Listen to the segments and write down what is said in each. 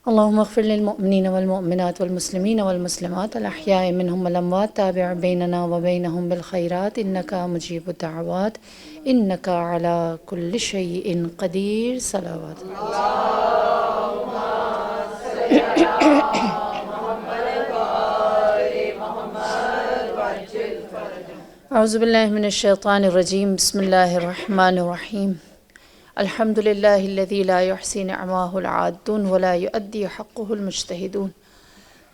اللهم اغفر للمؤمنين والمؤمنات والمسلمين والمسلمات الأحياء منهم والأموات تابع بيننا وبينهم بالخيرات إنك مجيب الدعوات إنك على كل شيء قدير. صلوات أعوذ بالله من الشيطان الرجيم. بسم الله الرحمن الرحيم. الحمد لله الذي لا يحصي نعماه العادون ولا يؤدي حقه المجتهدون،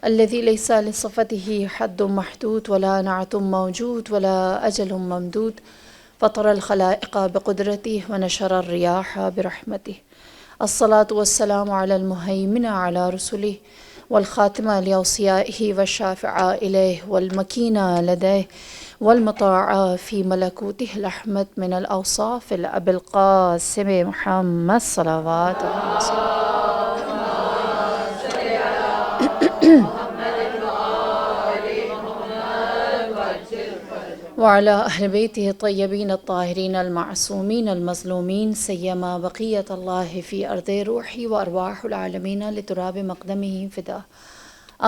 الذي ليس لصفته حد محدود ولا نعت موجود ولا أجل ممدود، فطر الخلائق بقدرته ونشر الرياح برحمته. الصلاة والسلام على المهيمن على رسله والخاتم لأوصيائه والشافع إليه والمكين لديه والمطاع في ملكوته الأحمد من الأوصاف الأبي القاسم محمد صلوات وعلى أهل بيته الطيبين الطاهرين المعصومين المظلومين، سيما بقية الله في أرض روحي وأرواح العالمين لتراب مقدمه فداه.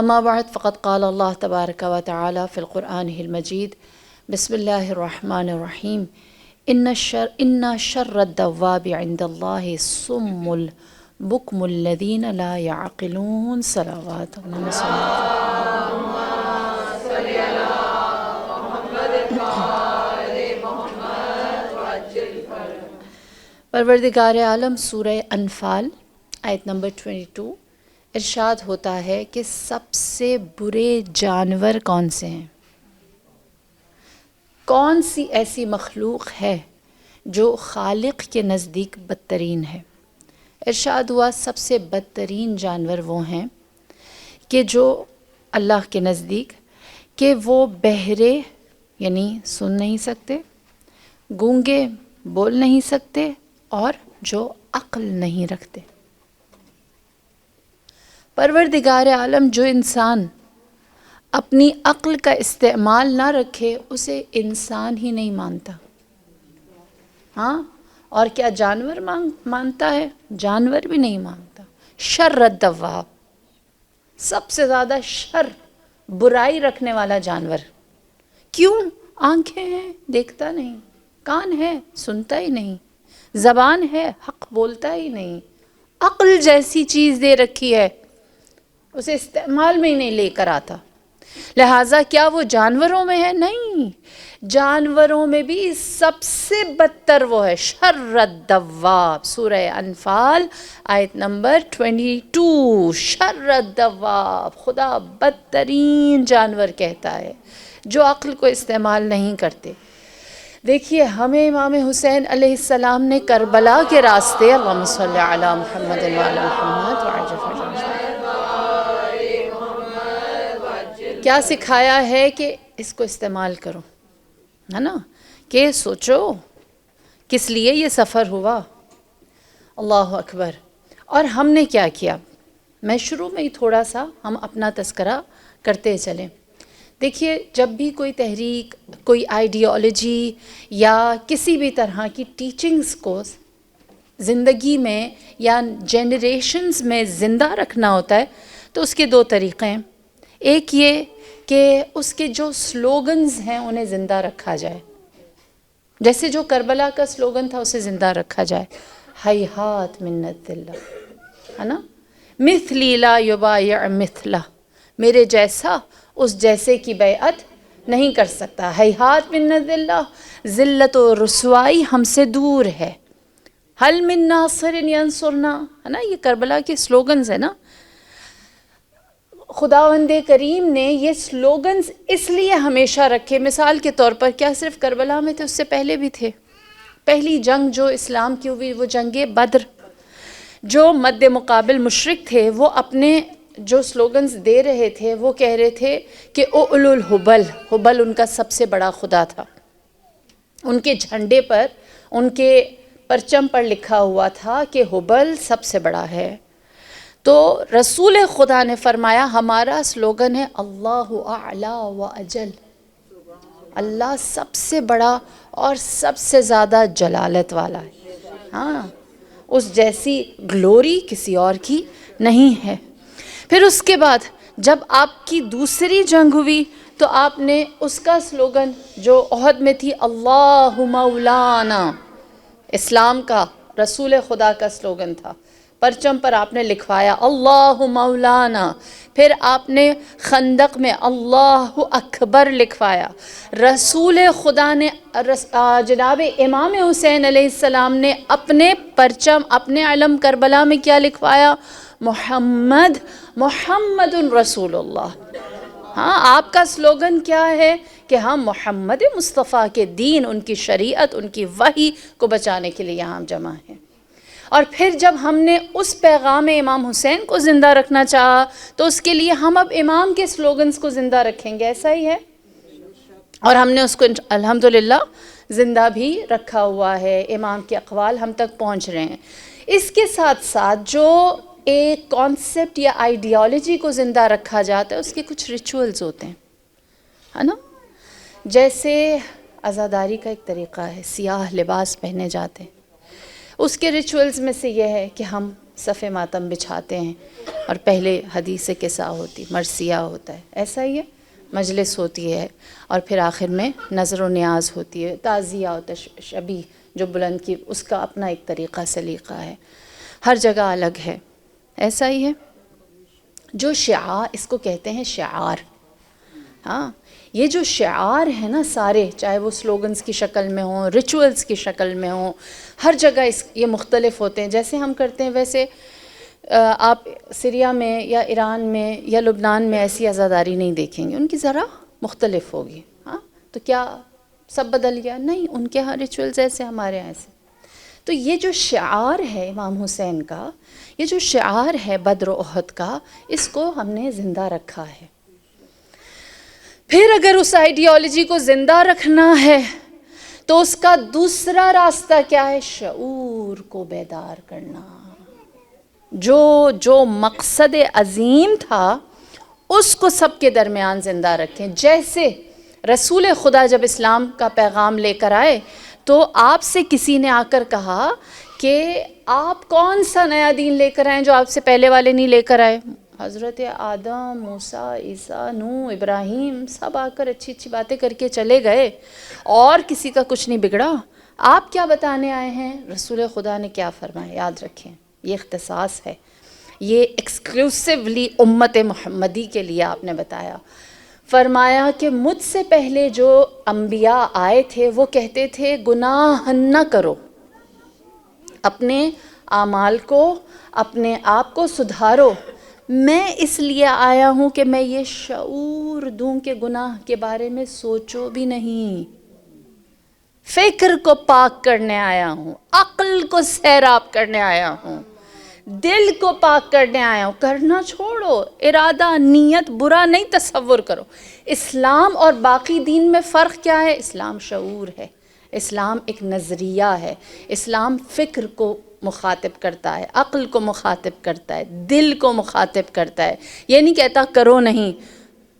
أما بعد، فقد قال الله تبارك وتعالى في القرآن المجيد: بسم الله الرحمن الرحيم. إن شر الدواب عند الله الصم البكم الذين لا يعقلون. صلوات پروردگار عالم سورہ انفال آیت نمبر 22 ارشاد ہوتا ہے کہ سب سے برے جانور کون سے ہیں؟ کون سی ایسی مخلوق ہے جو خالق کے نزدیک بدترین ہے؟ ارشاد ہوا سب سے بدترین جانور وہ ہیں کہ جو اللہ کے نزدیک کہ وہ بہرے یعنی سن نہیں سکتے، گونگے بول نہیں سکتے، اور جو عقل نہیں رکھتے۔ پروردگار عالم جو انسان اپنی عقل کا استعمال نہ رکھے اسے انسان ہی نہیں مانتا۔ ہاں، اور کیا جانور مانتا ہے؟ جانور بھی نہیں مانتا۔ شر الدواب، سب سے زیادہ شر، برائی رکھنے والا جانور۔ کیوں؟ آنکھیں ہیں، دیکھتا نہیں، کان ہے، سنتا ہی نہیں، زبان ہے، حق بولتا ہی نہیں، عقل جیسی چیز دے رکھی ہے، اسے استعمال میں ہی نہیں لے کر آتا۔ لہٰذا کیا وہ جانوروں میں ہے؟ نہیں، جانوروں میں بھی سب سے بدتر وہ ہے شر الدواب۔ سورہ انفال آیت نمبر 22۔ شر الدواب، خدا بدترین جانور کہتا ہے جو عقل کو استعمال نہیں کرتے۔ دیکھیے، ہمیں امام حسین علیہ السلام نے کربلا کے راستے، اللہم صلی علی محمد وعلی محمد کیا سکھایا ہے کہ اس کو استعمال کرو، ہے نا؟ کہ سوچو کس لیے یہ سفر ہوا۔ اللہ اکبر۔ اور ہم نے کیا کیا؟ میں شروع میں ہی تھوڑا سا ہم اپنا تذکرہ کرتے چلیں۔ دیکھیے، جب بھی کوئی تحریک، کوئی آئیڈیالوجی یا کسی بھی طرح کی ٹیچنگز کو زندگی میں یا جنریشنز میں زندہ رکھنا ہوتا ہے تو اس کے دو طریقے ہیں۔ ایک یہ کہ اس کے جو سلوگنز ہیں انہیں زندہ رکھا جائے، جیسے جو کربلا کا سلوگن تھا اسے زندہ رکھا جائے، ہیہات منت اللہ، ہے نا؟ مثلی لا یبایع مثلہ، میرے جیسا اس جیسے کی بیعت نہیں کر سکتا۔ ہیہات منت اللہ، ذلت و رسوائی ہم سے دور ہے۔ حل من ناصر ینصرنا، ہے نا؟ یہ کربلا کے سلوگنز ہیں نا۔ خداوند کریم نے یہ سلوگنز اس لیے ہمیشہ رکھے، مثال کے طور پر کیا صرف کربلا میں تھے، اس سے پہلے بھی تھے۔ پہلی جنگ جو اسلام کی ہوئی وہ جنگ بدر، جو مد مقابل مشرک تھے وہ اپنے جو سلوگنز دے رہے تھے وہ کہہ رہے تھے کہ اولو الحبل، حبل ان کا سب سے بڑا خدا تھا۔ ان کے جھنڈے پر، ان کے پرچم پر لکھا ہوا تھا کہ حبل سب سے بڑا ہے۔ تو رسول خدا نے فرمایا ہمارا سلوگن ہے اللہ اعلی و اجل، اللہ سب سے بڑا اور سب سے زیادہ جلالت والا ہے۔ ہاں، اس جیسی گلوری کسی اور کی نہیں ہے۔ پھر اس کے بعد جب آپ کی دوسری جنگ ہوئی تو آپ نے اس کا سلوگن جو احد میں تھی اللہ مولانا، اسلام کا رسول خدا کا سلوگن تھا، پرچم پر آپ نے لکھوایا اللہ مولانا. پھر آپ نے خندق میں اللہ اکبر لکھوایا. رسول خدا نے جناب امام حسین علیہ السلام نے اپنے پرچم، اپنے علم کربلا میں کیا لکھوایا؟ محمد محمد رسول اللہ. ہاں، آپ کا سلوگن کیا ہے کہ ہم محمد مصطفیٰ کے دین، ان کی شریعت، ان کی وحی کو بچانے کے لیے یہاں جمع ہیں. اور پھر جب ہم نے اس پیغام امام حسین کو زندہ رکھنا چاہا تو اس کے لیے ہم اب امام کے سلوگنز کو زندہ رکھیں گے. ایسا ہی ہے، اور ہم نے اس کو الحمدللہ زندہ بھی رکھا ہوا ہے. امام کے اقوال ہم تک پہنچ رہے ہیں. اس کے ساتھ ساتھ جو ایک کانسیپٹ یا آئیڈیالوجی کو زندہ رکھا جاتا ہے اس کے کچھ ریچولز ہوتے ہیں، ہے نا. جیسے عزاداری کا ایک طریقہ ہے، سیاہ لباس پہنے جاتے ہیں. اس کے ریچولز میں سے یہ ہے کہ ہم صف ماتم بچھاتے ہیں اور پہلے حدیث قصہ ہوتی، مرثیہ ہوتا ہے، ایسا ہی ہے، مجلس ہوتی ہے، اور پھر آخر میں نظر و نیاز ہوتی ہے، تعزیہ ہوتا ہے، شبیہ جو بلند کی، اس کا اپنا ایک طریقہ سلیقہ ہے. ہر جگہ الگ ہے. ایسا ہی ہے جو شعار، اس کو کہتے ہیں شعار. ہاں، یہ جو شعار ہیں نا سارے، چاہے وہ سلوگنز کی شکل میں ہوں، ریچولز کی شکل میں ہوں، ہر جگہ یہ مختلف ہوتے ہیں. جیسے ہم کرتے ہیں ویسے آپ سیریا میں یا ایران میں یا لبنان میں ایسی عزاداری نہیں دیکھیں گے، ان کی ذرا مختلف ہوگی. ہاں، تو کیا سب بدل گیا؟ نہیں، ان کے ہاں ریچولز ایسے، ہمارے یہاں ایسے. تو یہ جو شعار ہے امام حسین کا، یہ جو شعار ہے بدر و احد کا، اس کو ہم نے زندہ رکھا ہے. پھر اگر اس آئیڈیالوجی کو زندہ رکھنا ہے تو اس کا دوسرا راستہ کیا ہے؟ شعور کو بیدار کرنا. جو مقصد عظیم تھا اس کو سب کے درمیان زندہ رکھیں. جیسے رسول خدا جب اسلام کا پیغام لے کر آئے تو آپ سے کسی نے آ کر کہا کہ آپ کون سا نیا دین لے کر آئیں جو آپ سے پہلے والے نہیں لے کر آئے؟ حضرت آدم، موسیٰ، عیسیٰ، نوح، ابراہیم سب آ کر اچھی اچھی باتیں کر کے چلے گئے اور کسی کا کچھ نہیں بگڑا. آپ کیا بتانے آئے ہیں؟ رسول خدا نے کیا فرمایا؟ یاد رکھیں، یہ اختصاص ہے، یہ ایکسکلوسیولی امت محمدی کے لیے آپ نے بتایا. فرمایا کہ مجھ سے پہلے جو انبیاء آئے تھے وہ کہتے تھے گناہ نہ کرو، اپنے اعمال کو، اپنے آپ کو سدھارو. میں اس لیے آیا ہوں کہ میں یہ شعور دوں کہ گناہ کے بارے میں سوچو بھی نہیں. فکر کو پاک کرنے آیا ہوں، عقل کو سیراب کرنے آیا ہوں، دل کو پاک کرنے آیا ہوں. کرنا چھوڑو، ارادہ، نیت برا نہیں تصور کرو. اسلام اور باقی دین میں فرق کیا ہے؟ اسلام شعور ہے، اسلام ایک نظریہ ہے، اسلام فکر کو مخاطب کرتا ہے، عقل کو مخاطب کرتا ہے، دل کو مخاطب کرتا ہے. یہ نہیں کہتا کرو نہیں،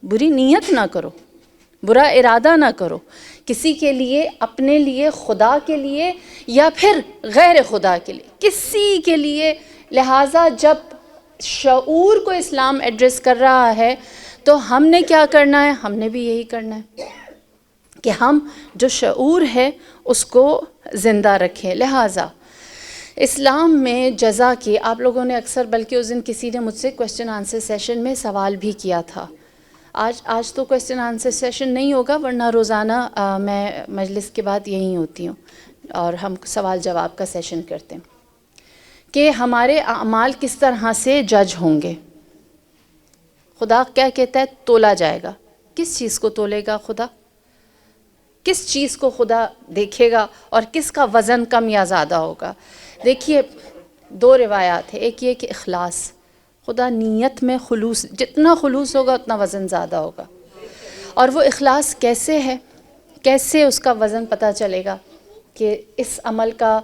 بری نیت نہ کرو، برا ارادہ نہ کرو کسی کے لیے، اپنے لیے، خدا کے لیے یا پھر غیر خدا کے لیے، کسی کے لیے. لہٰذا جب شعور کو اسلام ایڈریس کر رہا ہے تو ہم نے کیا کرنا ہے؟ ہم نے بھی یہی کرنا ہے کہ ہم جو شعور ہے اس کو زندہ رکھیں. لہٰذا اسلام میں جزا کی آپ لوگوں نے اکثر، بلکہ اس دن کسی نے مجھ سے کویسچن آنسر سیشن میں سوال بھی کیا تھا. آج تو کویسچن آنسر سیشن نہیں ہوگا، ورنہ روزانہ میں مجلس کے بعد یہیں ہوتی ہوں اور ہم سوال جواب کا سیشن کرتے ہیں کہ ہمارے اعمال کس طرح سے جج ہوں گے. خدا کیا کہتا ہے؟ تولا جائے گا. کس چیز کو تولے گا خدا؟ کس چیز کو خدا دیکھے گا اور کس کا وزن کم یا زیادہ ہوگا؟ دیکھیے، دو روایات ہیں. ایک یہ کہ اخلاص، خدا نیت میں خلوص، جتنا خلوص ہوگا اتنا وزن زیادہ ہوگا. اور وہ اخلاص کیسے ہے؟ کیسے اس کا وزن پتہ چلے گا کہ اس عمل کا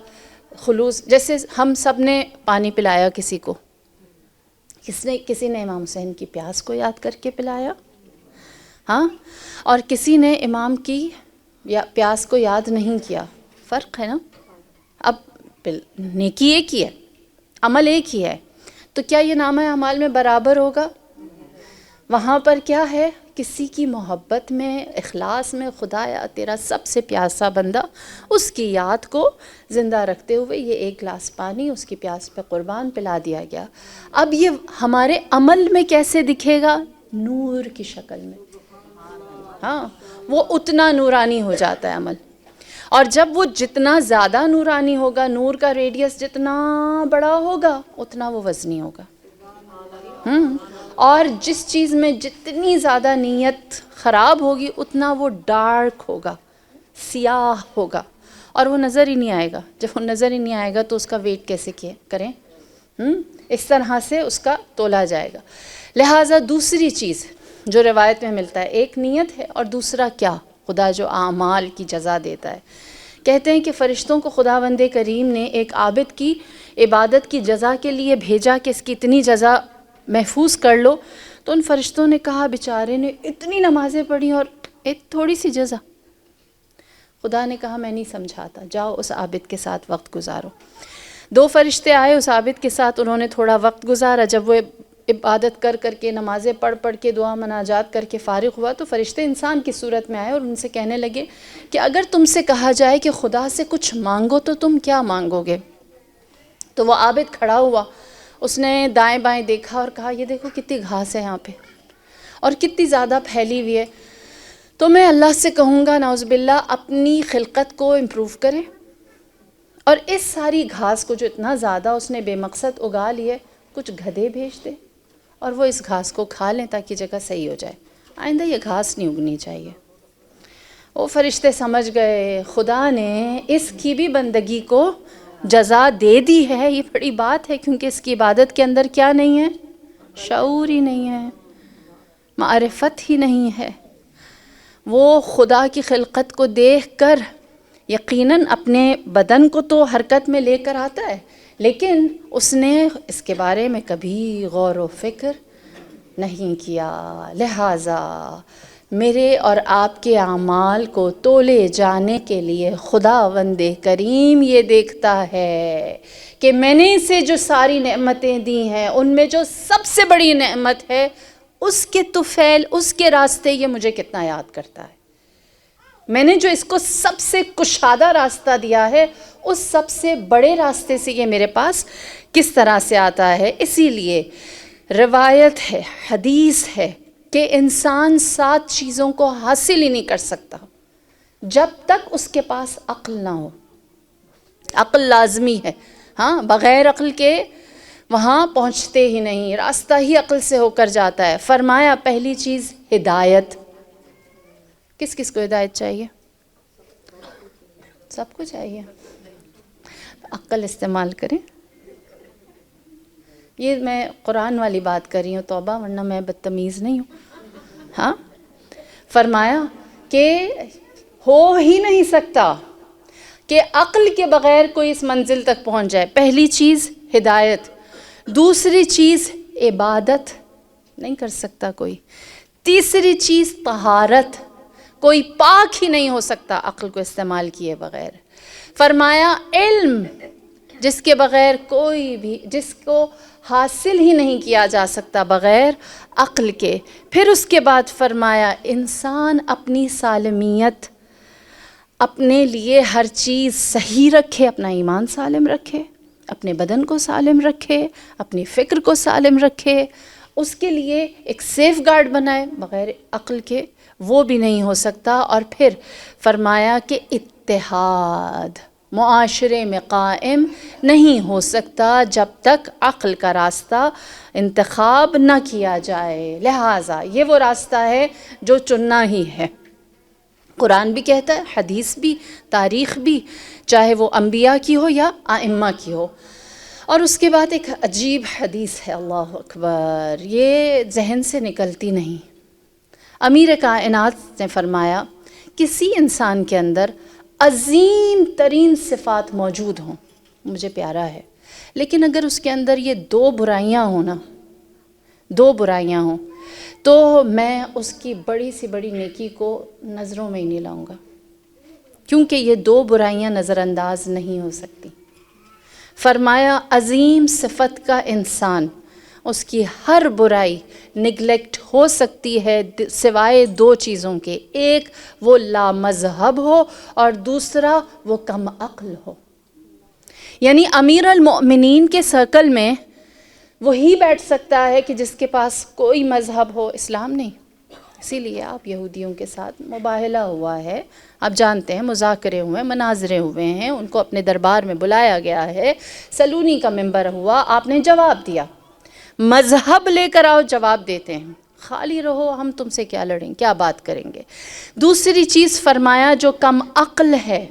خلوص؟ جیسے ہم سب نے پانی پلایا کسی کو، کسی نے امام حسین کی پیاس کو یاد کر کے پلایا، ہاں، اور کسی نے امام کی یا پیاس کو یاد نہیں کیا. فرق ہے نا. اب نیکی ایک ہی ہے، عمل ایک ہی ہے. تو کیا یہ نامہ اعمال میں برابر ہوگا؟ وہاں پر کیا ہے؟ کسی کی محبت میں، اخلاص میں، خدایا تیرا سب سے پیاسا بندہ، اس کی یاد کو زندہ رکھتے ہوئے یہ ایک گلاس پانی اس کی پیاس پہ قربان پلا دیا گیا۔ اب یہ ہمارے عمل میں کیسے دکھے گا؟ نور کی شکل میں۔ ہاں، وہ اتنا نورانی ہو جاتا ہے عمل، اور جب وہ جتنا زیادہ نورانی ہوگا، نور کا ریڈیس جتنا بڑا ہوگا اتنا وہ وزنی ہوگا۔ اور جس چیز میں جتنی زیادہ نیت خراب ہوگی اتنا وہ ڈارک ہوگا، سیاہ ہوگا، اور وہ نظر ہی نہیں آئے گا۔ جب وہ نظر ہی نہیں آئے گا تو اس کا ویٹ کیسے کریں؟ اس طرح سے اس کا تولا جائے گا۔ لہٰذا دوسری چیز جو روایت میں ملتا ہے، ایک نیت ہے، اور دوسرا کیا؟ خدا جو اعمال کی جزا دیتا ہے۔ کہتے ہیں کہ فرشتوں کو خداوند کریم نے ایک عابد کی عبادت کی جزا کے لیے بھیجا کہ اس کی اتنی جزا محفوظ کر لو، تو ان فرشتوں نے کہا بیچارے نے اتنی نمازیں پڑھی اور ایک تھوڑی سی جزا۔ خدا نے کہا میں نہیں سمجھاتا، جاؤ اس عابد کے ساتھ وقت گزارو۔ 2 فرشتے آئے اس عابد کے ساتھ، انہوں نے تھوڑا وقت گزارا۔ جب وہ عبادت کر کے نمازیں پڑھ کے دعا مناجات کر کے فارغ ہوا تو فرشتے انسان کی صورت میں آئے اور ان سے کہنے لگے کہ اگر تم سے کہا جائے کہ خدا سے کچھ مانگو تو تم کیا مانگو گے؟ تو وہ عابد کھڑا ہوا، اس نے دائیں بائیں دیکھا اور کہا یہ دیکھو کتنی گھاس ہے یہاں پہ اور کتنی زیادہ پھیلی ہوئی ہے، تو میں اللہ سے کہوں گا نعوذ باللہ اپنی خلقت کو امپروو کریں، اور اس ساری گھاس کو جو اتنا زیادہ اس نے بے مقصد اگا لیے، کچھ گدھے بھیج دے اور وہ اس گھاس کو کھا لیں تاکہ جگہ صحیح ہو جائے، آئندہ یہ گھاس نہیں اگنی چاہیے۔ وہ فرشتے سمجھ گئے خدا نے اس کی بھی بندگی کو جزا دے دی ہے۔ یہ بڑی بات ہے، کیونکہ اس کی عبادت کے اندر کیا نہیں ہے؟ شعور ہی نہیں ہے، معرفت ہی نہیں ہے۔ وہ خدا کی خلقت کو دیکھ کر یقیناً اپنے بدن کو تو حرکت میں لے کر آتا ہے، لیکن اس نے اس کے بارے میں کبھی غور و فکر نہیں کیا۔ لہٰذا میرے اور آپ کے اعمال کو تولے جانے کے لیے خداوند کریم یہ دیکھتا ہے کہ میں نے اسے جو ساری نعمتیں دی ہیں ان میں جو سب سے بڑی نعمت ہے اس کے طفیل، اس کے راستے یہ مجھے کتنا یاد کرتا ہے۔ میں نے جو اس کو سب سے کشادہ راستہ دیا ہے اس سب سے بڑے راستے سے یہ میرے پاس کس طرح سے آتا ہے۔ اسی لیے روایت ہے، حدیث ہے کہ انسان 7 چیزوں کو حاصل ہی نہیں کر سکتا جب تک اس کے پاس عقل نہ ہو۔ عقل لازمی ہے، ہاں، بغیر عقل کے وہاں پہنچتے ہی نہیں، راستہ ہی عقل سے ہو کر جاتا ہے۔ فرمایا پہلی چیز ہدایت۔ کس کس کو ہدایت چاہیے؟ سب کو چاہیے۔ عقل استعمال کریں۔ یہ میں قرآن والی بات کر رہی ہوں، توبہ، ورنہ میں بدتمیز نہیں ہوں۔ ہاں، فرمایا کہ ہو ہی نہیں سکتا کہ عقل کے بغیر کوئی اس منزل تک پہنچ جائے۔ پہلی چیز ہدایت، دوسری چیز عبادت، نہیں کر سکتا کوئی، تیسری چیز طہارت، کوئی پاک ہی نہیں ہو سکتا عقل کو استعمال کیے بغیر۔ فرمایا علم، جس کے بغیر کوئی بھی، جس کو حاصل ہی نہیں کیا جا سکتا بغیر عقل کے۔ پھر اس کے بعد فرمایا انسان اپنی سالمیت، اپنے لیے ہر چیز صحیح رکھے، اپنا ایمان سالم رکھے، اپنے بدن کو سالم رکھے، اپنی فکر کو سالم رکھے، اس کے لیے ایک سیف گارڈ بنائے، بغیر عقل کے وہ بھی نہیں ہو سکتا۔ اور پھر فرمایا کہ اتحاد معاشرے میں قائم نہیں ہو سکتا جب تک عقل کا راستہ انتخاب نہ کیا جائے۔ لہٰذا یہ وہ راستہ ہے جو چننا ہی ہے۔ قرآن بھی کہتا ہے، حدیث بھی، تاریخ بھی، چاہے وہ انبیاء کی ہو یا ائمہ کی ہو۔ اور اس کے بعد ایک عجیب حدیث ہے، اللہ اکبر، یہ ذہن سے نکلتی نہیں۔ امیر کائنات نے فرمایا کسی انسان کے اندر عظیم ترین صفات موجود ہوں، مجھے پیارا ہے، لیکن اگر اس کے اندر یہ 2 برائیاں ہوں نا، 2 برائیاں ہوں، تو میں اس کی بڑی سی بڑی نیکی کو نظروں میں ہی نہیں لاؤں گا، کیونکہ یہ 2 برائیاں نظر انداز نہیں ہو سکتی۔ فرمایا عظیم صفت کا انسان اس کی ہر برائی نگلیکٹ ہو سکتی ہے سوائے دو چیزوں کے، ایک وہ لامذہب ہو اور دوسرا وہ کم عقل ہو۔ یعنی امیر المؤمنین کے سرکل میں وہی بیٹھ سکتا ہے کہ جس کے پاس کوئی مذہب ہو، اسلام نہیں۔ اسی لیے آپ یہودیوں کے ساتھ مباہلہ ہوا ہے، آپ جانتے ہیں، مذاکرے ہوئے ہیں، مناظرے ہوئے ہیں، ان کو اپنے دربار میں بلایا گیا ہے، سلونی کا منبر ہوا، آپ نے جواب دیا۔ مذہب لے کر آؤ، جواب دیتے ہیں، خالی رہو، ہم تم سے کیا لڑیں، کیا بات کریں گے۔ دوسری چیز فرمایا جو کم عقل ہے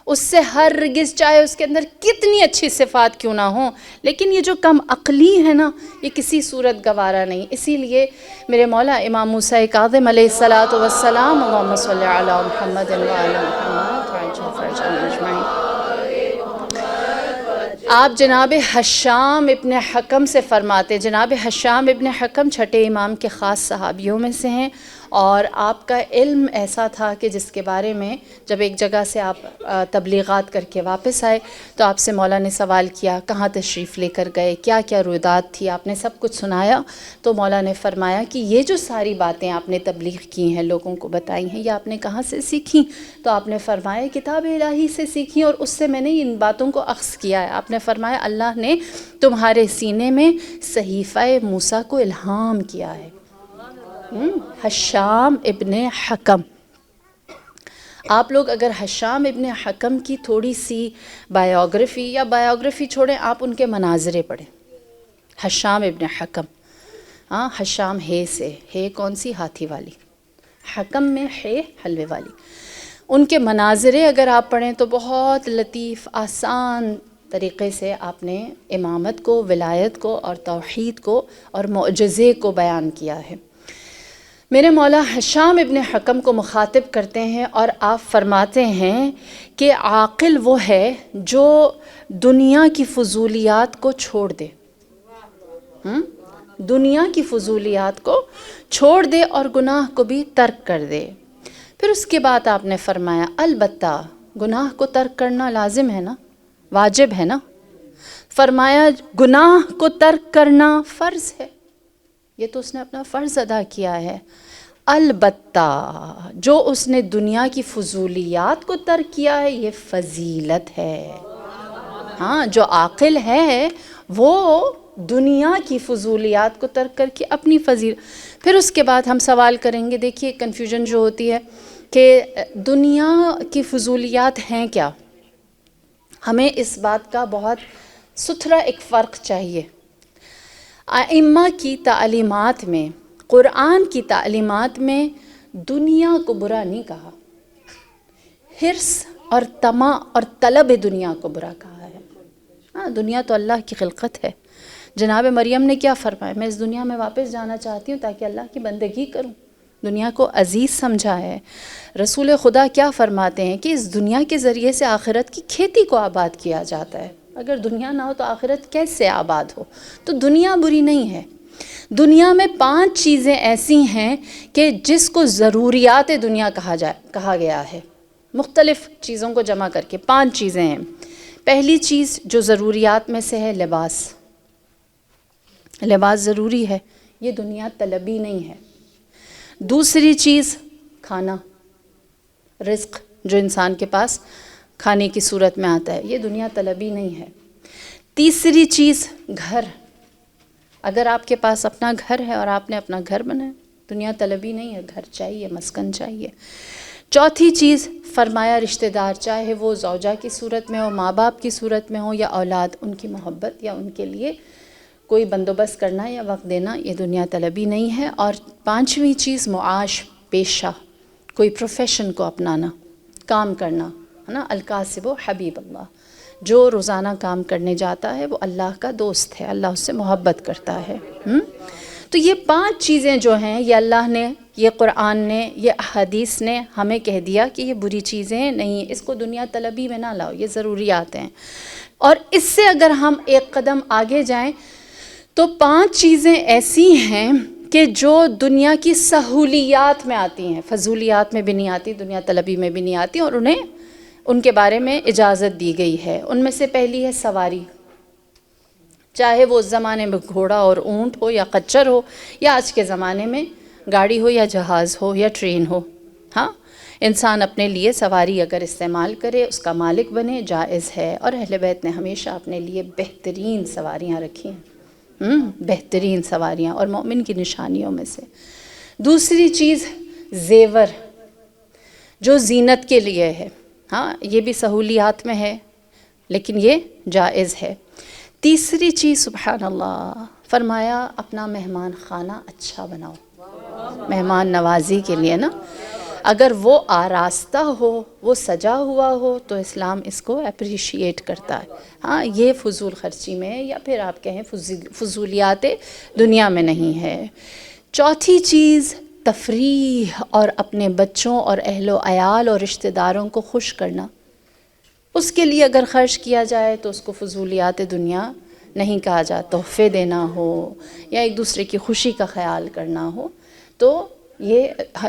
اس سے ہرگز، چاہے اس کے اندر کتنی اچھی صفات کیوں نہ ہوں، لیکن یہ جو کم عقلی ہے نا، یہ کسی صورت گوارا نہیں۔ اسی لیے میرے مولا امام موسیٰ کاظم علیہ السلام، اللہم صلی علی محمد وعلی محمد وعجل فرجهم اجمعین، آپ جناب حشام ابن حکم سے فرماتے، جناب حشام ابن حکم چھٹے امام کے خاص صحابیوں میں سے ہیں، اور آپ کا علم ایسا تھا کہ جس کے بارے میں جب ایک جگہ سے آپ تبلیغات کر کے واپس آئے تو آپ سے مولا نے سوال کیا کہاں تشریف لے کر گئے، کیا کیا رویداد تھی، آپ نے سب کچھ سنایا۔ تو مولا نے فرمایا کہ یہ جو ساری باتیں آپ نے تبلیغ کی ہیں، لوگوں کو بتائی ہیں، یہ آپ نے کہاں سے سیکھیں؟ تو آپ نے فرمایا کتاب الہی سے سیکھی، اور اس سے میں نے ان باتوں کو اخذ کیا ہے۔ آپ نے فرمایا اللہ نے تمہارے سینے میں صحیفہ موسیٰ کو الہام کیا ہے۔ حشام ابن حکم، آپ لوگ اگر حشام ابن حکم کی تھوڑی سی بایوگرافی، یا بایوگرافی چھوڑیں، آپ ان کے مناظرے پڑھیں۔ حشام ابن حکم، حشام ہے سے، ہے کون سی؟ ہاتھی والی، حکم میں ہے حلوے والی۔ ان کے مناظرے اگر آپ پڑھیں تو بہت لطیف آسان طریقے سے آپ نے امامت کو، ولایت کو، اور توحید کو اور معجزے کو بیان کیا ہے۔ میرے مولا حشام ابن حکم کو مخاطب کرتے ہیں اور آپ فرماتے ہیں کہ عاقل وہ ہے جو دنیا کی فضولیات کو چھوڑ دے، دنیا کی فضولیات کو چھوڑ دے اور گناہ کو بھی ترک کر دے۔ پھر اس کے بعد آپ نے فرمایا البتہ گناہ کو ترک کرنا لازم ہے نا، واجب ہے نا، فرمایا گناہ کو ترک کرنا فرض ہے، یہ تو اس نے اپنا فرض ادا کیا ہے۔ البتہ جو اس نے دنیا کی فضولیات کو ترک کیا ہے یہ فضیلت ہے۔ ہاں، جو عاقل ہے وہ دنیا کی فضولیات کو ترک کر کے اپنی فضیلت۔ پھر اس کے بعد ہم سوال کریں گے، دیکھیے کنفیوژن جو ہوتی ہے کہ دنیا کی فضولیات ہیں کیا؟ ہمیں اس بات کا بہت ستھرا ایک فرق چاہیے۔ ائمہ کی تعلیمات میں، قرآن کی تعلیمات میں دنیا کو برا نہیں کہا، حرص اور طمع اور طلب دنیا کو برا کہا ہے۔ دنیا تو اللہ کی خلقت ہے۔ جناب مریم نے کیا فرمایا؟ میں اس دنیا میں واپس جانا چاہتی ہوں تاکہ اللہ کی بندگی کروں، دنیا کو عزیز سمجھا ہے۔ رسول خدا کیا فرماتے ہیں کہ اس دنیا کے ذریعے سے آخرت کی کھیتی کو آباد کیا جاتا ہے۔ اگر دنیا نہ ہو تو آخرت کیسے آباد ہو؟ تو دنیا بری نہیں ہے۔ دنیا میں 5 چیزیں ایسی ہیں کہ جس کو ضروریات دنیا کہا گیا ہے، مختلف چیزوں کو جمع کر کے 5 چیزیں ہیں۔ پہلی چیز جو ضروریات میں سے ہے لباس، لباس ضروری ہے، یہ دنیا طلبی نہیں ہے۔ دوسری چیز کھانا، رزق جو انسان کے پاس کھانے کی صورت میں آتا ہے، یہ دنیا طلبی نہیں ہے۔ تیسری چیز گھر، اگر آپ کے پاس اپنا گھر ہے اور آپ نے اپنا گھر بنایا، دنیا طلبی نہیں ہے، گھر چاہیے، مسکن چاہیے۔ چوتھی چیز فرمایا رشتہ دار، چاہے وہ زوجہ کی صورت میں ہو، ماں باپ کی صورت میں ہو، یا اولاد، ان کی محبت یا ان کے لیے کوئی بندوبست کرنا یا وقت دینا، یہ دنیا طلبی نہیں ہے۔ اور 5ویں چیز معاش، پیشہ، کوئی پروفیشن کو اپنانا، کام کرنا، ہے نا، الکاسب حبیب اللہ، جو روزانہ کام کرنے جاتا ہے وہ اللہ کا دوست ہے، اللہ اس سے محبت کرتا ہے۔ تو یہ 5 چیزیں جو ہیں یہ اللہ نے، یہ قرآن نے، یہ احادیث نے ہمیں کہہ دیا کہ یہ بری چیزیں نہیں، اس کو دنیا طلبی میں نہ لاؤ، یہ ضروریات ہیں۔ اور اس سے اگر ہم ایک قدم آگے جائیں تو 5 چیزیں ایسی ہیں کہ جو دنیا کی سہولیات میں آتی ہیں، فضولیات میں بھی نہیں آتی، دنیا طلبی میں بھی نہیں آتی، اور انہیں ان کے بارے میں اجازت دی گئی ہے۔ ان میں سے پہلی ہے سواری، چاہے وہ اس زمانے میں گھوڑا اور اونٹ ہو یا خچر ہو، یا آج کے زمانے میں گاڑی ہو یا جہاز ہو یا ٹرین ہو. ہاں، انسان اپنے لیے سواری اگر استعمال کرے، اس کا مالک بنے، جائز ہے. اور اہل بیت نے ہمیشہ اپنے لیے بہترین سواریاں رکھی ہیں، بہترین سواریاں، اور مومن کی نشانیوں میں سے. دوسری چیز زیور، جو زینت کے لیے ہے. ہاں، یہ بھی سہولیات میں ہے لیکن یہ جائز ہے. تیسری چیز سبحان اللہ فرمایا اپنا مہمان خانہ اچھا بناؤ، مہمان نوازی کے لیے نا. اگر وہ آراستہ ہو، وہ سجا ہوا ہو تو اسلام اس کو اپریشیٹ کرتا ہے. ہاں، یہ فضول خرچی میں یا پھر آپ کہیں فضولیات دنیا میں نہیں ہے. چوتھی چیز تفریح اور اپنے بچوں اور اہل و عیال اور رشتہ داروں کو خوش کرنا. اس کے لیے اگر خرچ کیا جائے تو اس کو فضولیات دنیا نہیں کہا جاتا. تحفے دینا ہو یا ایک دوسرے کی خوشی کا خیال کرنا ہو. تو یہ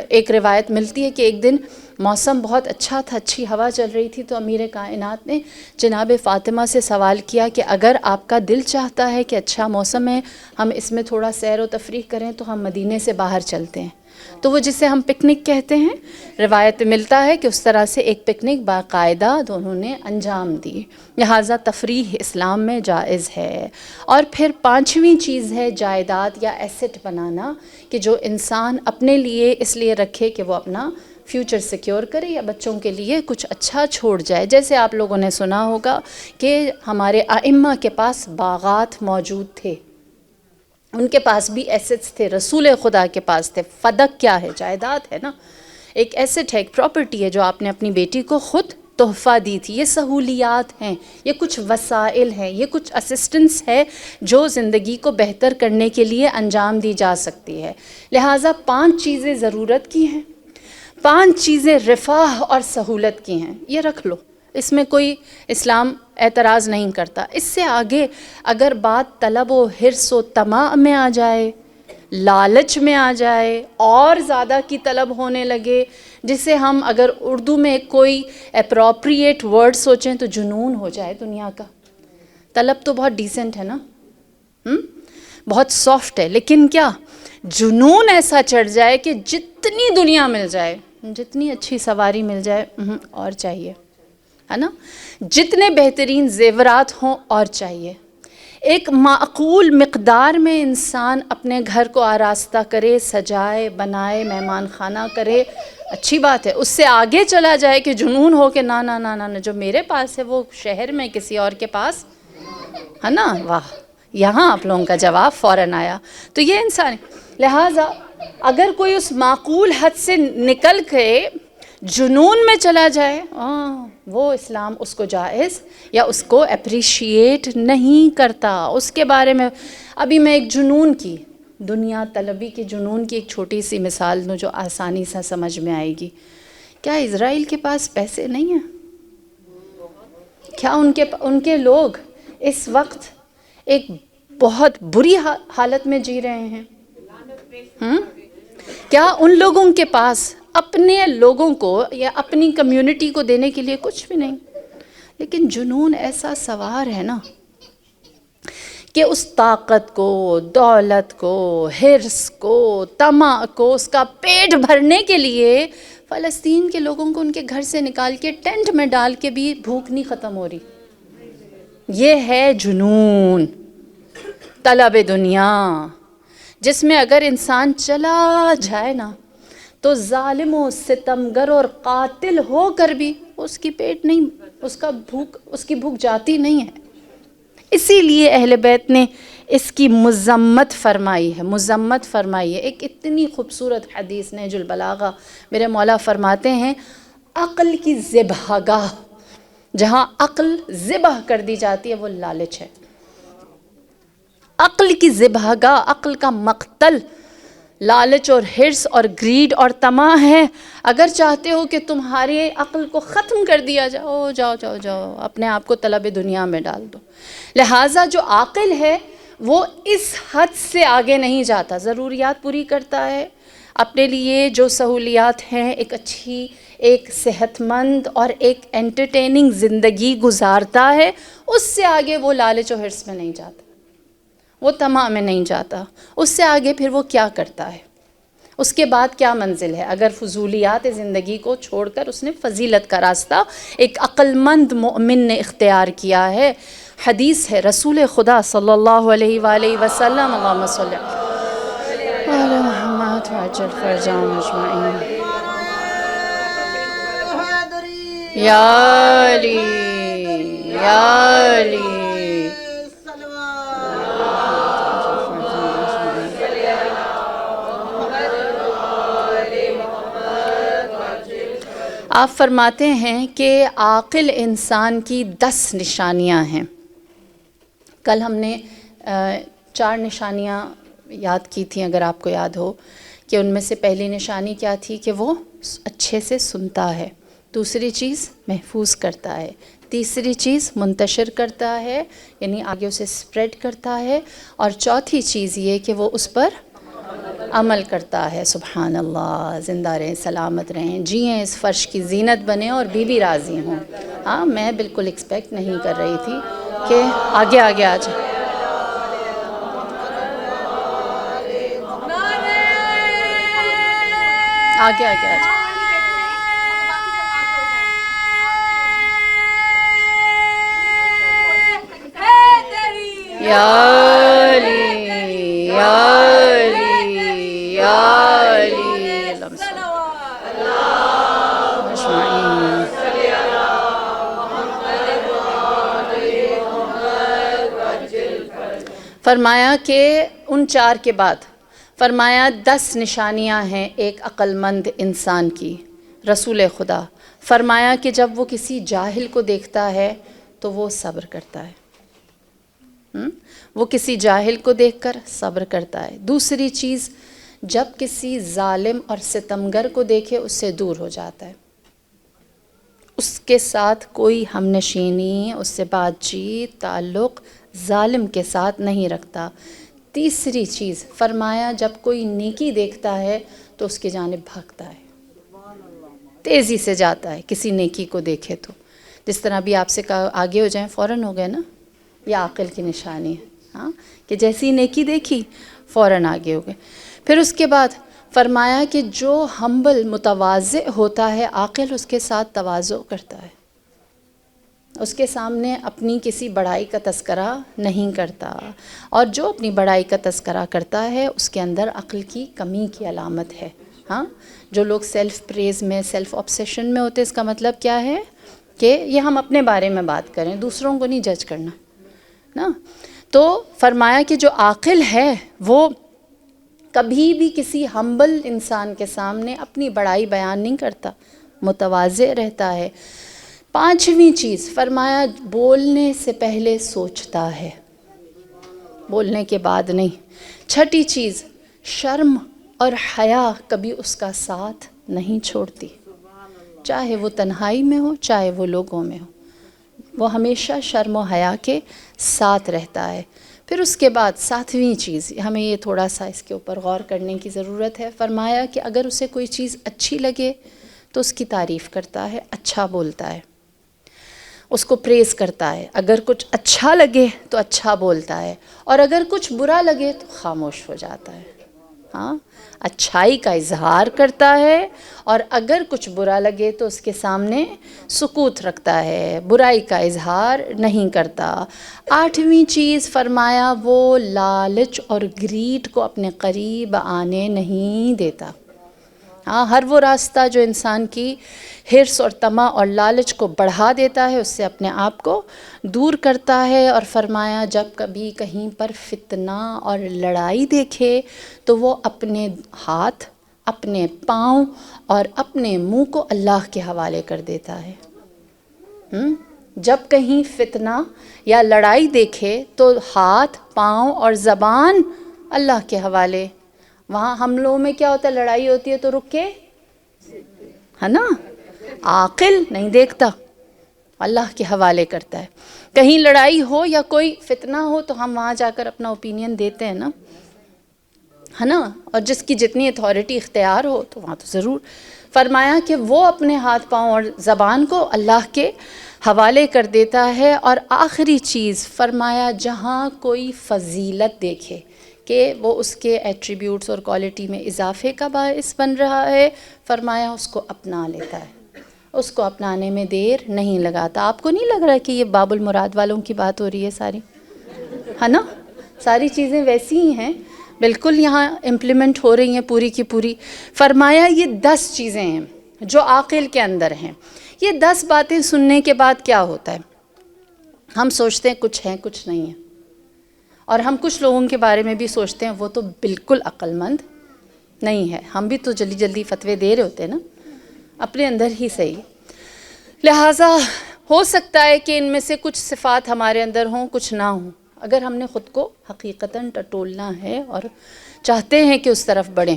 ایک روایت ملتی ہے کہ ایک دن موسم بہت اچھا تھا، اچھی ہوا چل رہی تھی، تو امیر کائنات نے جناب فاطمہ سے سوال کیا کہ اگر آپ کا دل چاہتا ہے کہ اچھا موسم ہے، ہم اس میں تھوڑا سیر و تفریح کریں تو ہم مدینے سے باہر چلتے ہیں. تو وہ جسے ہم پکنک کہتے ہیں، روایت ملتا ہے کہ اس طرح سے ایک پکنک باقاعدہ دونوں نے انجام دی. لہٰذا تفریح اسلام میں جائز ہے. اور پھر پانچویں چیز ہے جائیداد یا ایسٹ بنانا، کہ جو انسان اپنے لیے اس لیے رکھے کہ وہ اپنا فیوچر سیکیور کرے یا بچوں کے لیے کچھ اچھا چھوڑ جائے. جیسے آپ لوگوں نے سنا ہوگا کہ ہمارے ائمہ کے پاس باغات موجود تھے، ان کے پاس بھی ایسٹس تھے، رسول خدا کے پاس تھے. فدق کیا ہے؟ جائیداد ہے نا، ایک ایسٹ ہے، ایک پراپرٹی ہے جو آپ نے اپنی بیٹی کو خود تحفہ دی تھی. یہ سہولیات ہیں، یہ کچھ وسائل ہیں، یہ کچھ اسسٹنس ہے جو زندگی کو بہتر کرنے کے لیے انجام دی جا سکتی ہے. لہٰذا 5 چیزیں ضرورت کی ہیں، 5 چیزیں رفاہ اور سہولت کی ہیں. یہ رکھ لو، اس میں کوئی اسلام اعتراض نہیں کرتا. اس سے آگے اگر بات طلب و حرص و طمع میں آ جائے، لالچ میں آ جائے، اور زیادہ کی طلب ہونے لگے، جسے ہم اگر اردو میں کوئی اپروپریٹ ورڈ سوچیں تو جنون ہو جائے دنیا کا. طلب تو بہت ڈیسنٹ ہے نا، بہت سافٹ ہے، لیکن کیا جنون ایسا چڑھ جائے کہ جتنی دنیا مل جائے، جتنی اچھی سواری مل جائے اور چاہیے، ہے نا، جتنے بہترین زیورات ہوں اور چاہیے. ایک معقول مقدار میں انسان اپنے گھر کو آراستہ کرے، سجائے، بنائے، مہمان خانہ کرے، اچھی بات ہے. اس سے آگے چلا جائے کہ جنون ہو کہ نا نا نا نا جو میرے پاس ہے وہ شہر میں کسی اور کے پاس ہے نا. واہ، یہاں آپ لوگوں کا جواب فوراً آیا. تو یہ انسان، لہٰذا اگر کوئی اس معقول حد سے نکل کے جنون میں چلا جائے، وہ اسلام اس کو جائز یا اس کو اپریشیٹ نہیں کرتا. اس کے بارے میں ابھی میں ایک جنون کی، دنیا طلبی کے جنون کی ایک چھوٹی سی مثال دوں جو آسانی سے سمجھ میں آئے گی. کیا اسرائیل کے پاس پیسے نہیں ہیں؟ کیا ان کے لوگ اس وقت ایک بہت بری حالت میں جی رہے ہیں؟ کیا ان لوگوں کے پاس اپنے لوگوں کو یا اپنی کمیونٹی کو دینے کے لیے کچھ بھی نہیں؟ لیکن جنون ایسا سوار ہے نا کہ اس طاقت کو، دولت کو، حرص کو، طمع کو، اس کا پیٹ بھرنے کے لیے فلسطین کے لوگوں کو ان کے گھر سے نکال کے ٹینٹ میں ڈال کے بھی بھوک نہیں ختم ہو رہی. یہ ہے جنون، طلب دنیا، جس میں اگر انسان چلا جائے نا تو ظالم و ستمگر اور قاتل ہو کر بھی اس کی پیٹ نہیں، اس کی بھوک جاتی نہیں ہے. اسی لیے اہل بیت نے اس کی مذمت فرمائی ہے. ایک اتنی خوبصورت حدیث نہج البلاغہ، میرے مولا فرماتے ہیں عقل کی ذبح گاہ، جہاں عقل ذبح کر دی جاتی ہے وہ لالچ ہے. عقل کی ذبح گاہ، عقل کا مقتل لالچ اور حرص اور گریڈ اور طمع ہے. اگر چاہتے ہو کہ تمہارے عقل کو ختم کر دیا جاؤ اپنے آپ کو طلب دنیا میں ڈال دو. لہٰذا جو عاقل ہے وہ اس حد سے آگے نہیں جاتا، ضروریات پوری کرتا ہے، اپنے لیے جو سہولیات ہیں ایک اچھی، ایک صحت مند اور ایک انٹرٹیننگ زندگی گزارتا ہے. اس سے آگے وہ لالچ و حرص میں نہیں جاتا. وہ طمع میں نہیں جاتا، اس سے آگے پھر وہ کیا کرتا ہے، اس کے بعد کیا منزل ہے، اگر فضولیات زندگی کو چھوڑ کر اس نے فضیلت کا راستہ ایک عقل مند مومن نے اختیار کیا ہے۔ حدیث ہے رسول خدا صلی اللہ علیہ وآلہ وسلم، اللہم صلی علی محمد وعجل فرجهم اجمعین، یا علی یا علی۔ آپ فرماتے ہیں کہ عاقل انسان کی 10 نشانیاں ہیں۔ کل ہم نے 4 نشانیاں یاد کی تھیں، اگر آپ کو یاد ہو، کہ ان میں سے پہلی نشانی کیا تھی کہ وہ اچھے سے سنتا ہے، دوسری چیز محفوظ کرتا ہے، تیسری چیز منتشر کرتا ہے یعنی آگے اسے سپریڈ کرتا ہے، اور چوتھی چیز یہ کہ وہ اس پر عمل کرتا ہے۔ سبحان اللہ، زندہ رہیں، سلامت رہیں، جئیں، اس فرش کی زینت بنیں اور بیوی راضی ہوں۔ ہاں، میں بالکل ایکسپیکٹ نہیں کر رہی تھی کہ آگے آگے آ جائیں۔ آگے آگے آ جائیں۔ یا علی یا علی یا علی، اللہم صلی اجمعین۔ فرمایا کہ ان 4 کے بعد فرمایا 10 نشانیاں ہیں ایک عقل مند انسان کی۔ رسول خدا فرمایا کہ جب وہ کسی جاہل کو دیکھتا ہے تو وہ صبر کرتا ہے، وہ کسی جاہل کو دیکھ کر صبر کرتا ہے۔ دوسری چیز، جب کسی ظالم اور ستمگر کو دیکھے اس سے دور ہو جاتا ہے، اس کے ساتھ کوئی ہم نشینی، اس سے بات چیت، تعلق ظالم کے ساتھ نہیں رکھتا۔ تیسری چیز فرمایا جب کوئی نیکی دیکھتا ہے تو اس کی جانب بھاگتا ہے، تیزی سے جاتا ہے کسی نیکی کو دیکھے تو، جس طرح بھی آپ سے کہا آگے ہو جائیں فوراً ہو گئے نا، یہ عاقل کی نشانی ہے، ہاں، کہ جیسی نیکی دیکھی فوراً آگے ہو گئے۔ پھر اس کے بعد فرمایا کہ جو ہمبل متواضع ہوتا ہے عاقل اس کے ساتھ تواضع کرتا ہے، اس کے سامنے اپنی کسی بڑائی کا تذکرہ نہیں کرتا، اور جو اپنی بڑائی کا تذکرہ کرتا ہے اس کے اندر عقل کی کمی کی علامت ہے۔ ہاں، جو لوگ سیلف پریز میں، سیلف آبسیشن میں ہوتے، اس کا مطلب کیا ہے کہ یہ ہم اپنے بارے میں بات کریں، دوسروں کو نہیں جج کرنا نا۔ تو فرمایا کہ جو عاقل ہے وہ کبھی بھی کسی ہمبل انسان کے سامنے اپنی بڑائی بیان نہیں کرتا، متواضع رہتا ہے۔ 5ویں چیز فرمایا بولنے سے پہلے سوچتا ہے، بولنے کے بعد نہیں۔ 6ٹھی چیز، شرم اور حیا کبھی اس کا ساتھ نہیں چھوڑتی، چاہے وہ تنہائی میں ہو چاہے وہ لوگوں میں ہو، وہ ہمیشہ شرم و حیا کے ساتھ رہتا ہے۔ پھر اس کے بعد 7ویں چیز، ہمیں یہ تھوڑا سا اس کے اوپر غور کرنے کی ضرورت ہے، فرمایا کہ اگر اسے کوئی چیز اچھی لگے تو اس کی تعریف کرتا ہے، اچھا بولتا ہے، اس کو پریز کرتا ہے۔ اگر کچھ اچھا لگے تو اچھا بولتا ہے، اور اگر کچھ برا لگے تو خاموش ہو جاتا ہے۔ ہاں، اچھائی کا اظہار کرتا ہے، اور اگر کچھ برا لگے تو اس کے سامنے سکوت رکھتا ہے، برائی کا اظہار نہیں کرتا۔ 8ویں چیز فرمایا وہ لالچ اور گریڈ کو اپنے قریب آنے نہیں دیتا۔ ہاں، ہر وہ راستہ جو انسان کی حرص اور طمع اور لالچ کو بڑھا دیتا ہے اس سے اپنے آپ کو دور کرتا ہے۔ اور فرمایا جب کبھی کہیں پر فتنہ اور لڑائی دیکھے تو وہ اپنے ہاتھ، اپنے پاؤں اور اپنے منہ کو اللہ کے حوالے کر دیتا ہے۔ جب کہیں فتنہ یا لڑائی دیکھے تو ہاتھ، پاؤں اور زبان اللہ کے حوالے۔ وہاں ہم لوگوں میں کیا ہوتا ہے، لڑائی ہوتی ہے تو رک کے، ہے نا، عاقل نہیں دیکھتا، اللہ کے حوالے کرتا ہے۔ کہیں لڑائی ہو یا کوئی فتنہ ہو تو ہم وہاں جا کر اپنا اوپینین دیتے ہیں نا، ہے نا، اور جس کی جتنی اتھارٹی اختیار ہو تو وہاں تو ضرور۔ فرمایا کہ وہ اپنے ہاتھ، پاؤں اور زبان کو اللہ کے حوالے کر دیتا ہے. اور آخری چیز فرمایا جہاں کوئی فضیلت دیکھے کہ وہ اس کے ایٹریبیوٹس اور کوالٹی میں اضافے کا باعث بن رہا ہے، فرمایا اس کو اپنا لیتا ہے، اس کو اپنانے میں دیر نہیں لگاتا. آپ کو نہیں لگ رہا کہ یہ باب المراد والوں کی بات ہو رہی ہے ساری؟ ہے نا؟ ساری چیزیں ویسی ہی ہیں، بالکل یہاں امپلیمنٹ ہو رہی ہیں پوری کی پوری. فرمایا یہ 10 چیزیں ہیں جو عاقل کے اندر ہیں. یہ 10 باتیں سننے کے بعد کیا ہوتا ہے؟ ہم سوچتے ہیں کچھ ہیں کچھ نہیں ہیں، اور ہم کچھ لوگوں کے بارے میں بھی سوچتے ہیں وہ تو بالکل عقل مند نہیں ہے. ہم بھی تو جلدی جلدی فتوے دے رہے ہوتے ہیں نا اپنے اندر ہی. صحیح. لہٰذا ہو سکتا ہے کہ ان میں سے کچھ صفات ہمارے اندر ہوں کچھ نہ ہوں. اگر ہم نے خود کو حقیقتاً ٹٹولنا ہے اور چاہتے ہیں کہ اس طرف بڑھیں،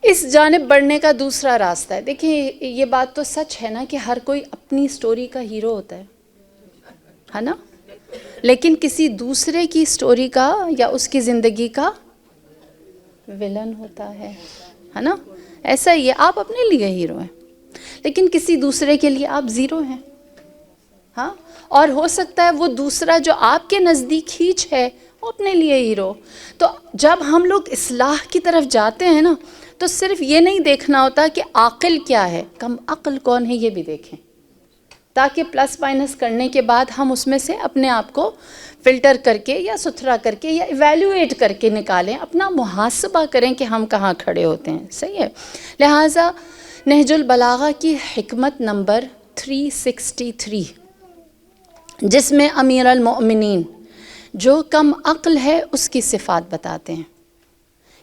اس جانب بڑھنے کا دوسرا راستہ ہے. دیکھیں یہ بات تو سچ ہے نا کہ ہر کوئی اپنی سٹوری کا ہیرو ہوتا ہے نا، لیکن کسی دوسرے کی سٹوری کا یا اس کی زندگی کا ویلن ہوتا ہے نا. ایسا ہی ہے، آپ اپنے لیے ہیرو ہیں لیکن کسی دوسرے کے لیے آپ زیرو ہیں. ہاں، اور ہو سکتا ہے وہ دوسرا جو آپ کے نزدیک ہیچ ہے وہ اپنے لیے ہیرو. تو جب ہم لوگ اصلاح کی طرف جاتے ہیں نا تو صرف یہ نہیں دیکھنا ہوتا کہ عاقل کیا ہے، کم عقل کون ہے یہ بھی دیکھیں، تاکہ پلس مائنس کرنے کے بعد ہم اس میں سے اپنے آپ کو فلٹر کر کے یا ستھرا کر کے یا ایویلیویٹ کر کے نکالیں، اپنا محاسبہ کریں کہ ہم کہاں کھڑے ہوتے ہیں. صحیح ہے. لہٰذا نہج البلاغہ کی حکمت نمبر 363، جس میں امیر المؤمنین جو کم عقل ہے اس کی صفات بتاتے ہیں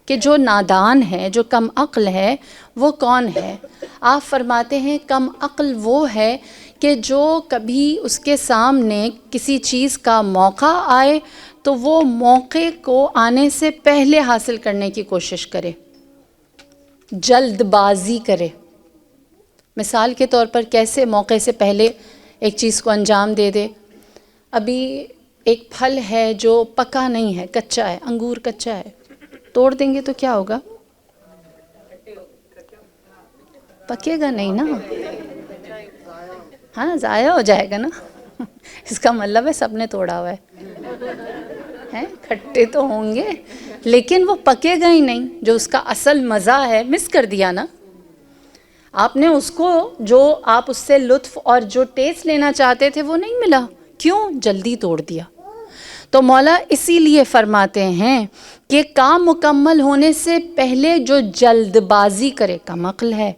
کہ جو نادان ہے، جو کم عقل ہے وہ کون ہے. آپ فرماتے ہیں کم عقل وہ ہے کہ جو کبھی اس کے سامنے کسی چیز کا موقع آئے تو وہ موقع کو آنے سے پہلے حاصل کرنے کی کوشش کرے، جلد بازی کرے. مثال کے طور پر کیسے موقع سے پہلے ایک چیز کو انجام دے دے. ابھی ایک پھل ہے جو پکا نہیں ہے، کچا ہے، انگور کچا ہے، توڑ دیں گے تو کیا ہوگا؟ پکے گا نہیں نا، ہاں ضائع ہو جائے گا نا. اس کا مطلب ہے سب نے توڑا ہوا ہے، کھٹے تو ہوں گے لیکن وہ پکے گا ہی نہیں. جو اس کا اصل مزہ ہے مس کر دیا نا آپ نے اس کو، جو آپ اس سے لطف اور جو ٹیسٹ لینا چاہتے تھے وہ نہیں ملا. کیوں؟ جلدی توڑ دیا. تو مولا اسی لیے فرماتے ہیں کہ کام مکمل ہونے سے پہلے جو جلد بازی کرے کم عقل ہے.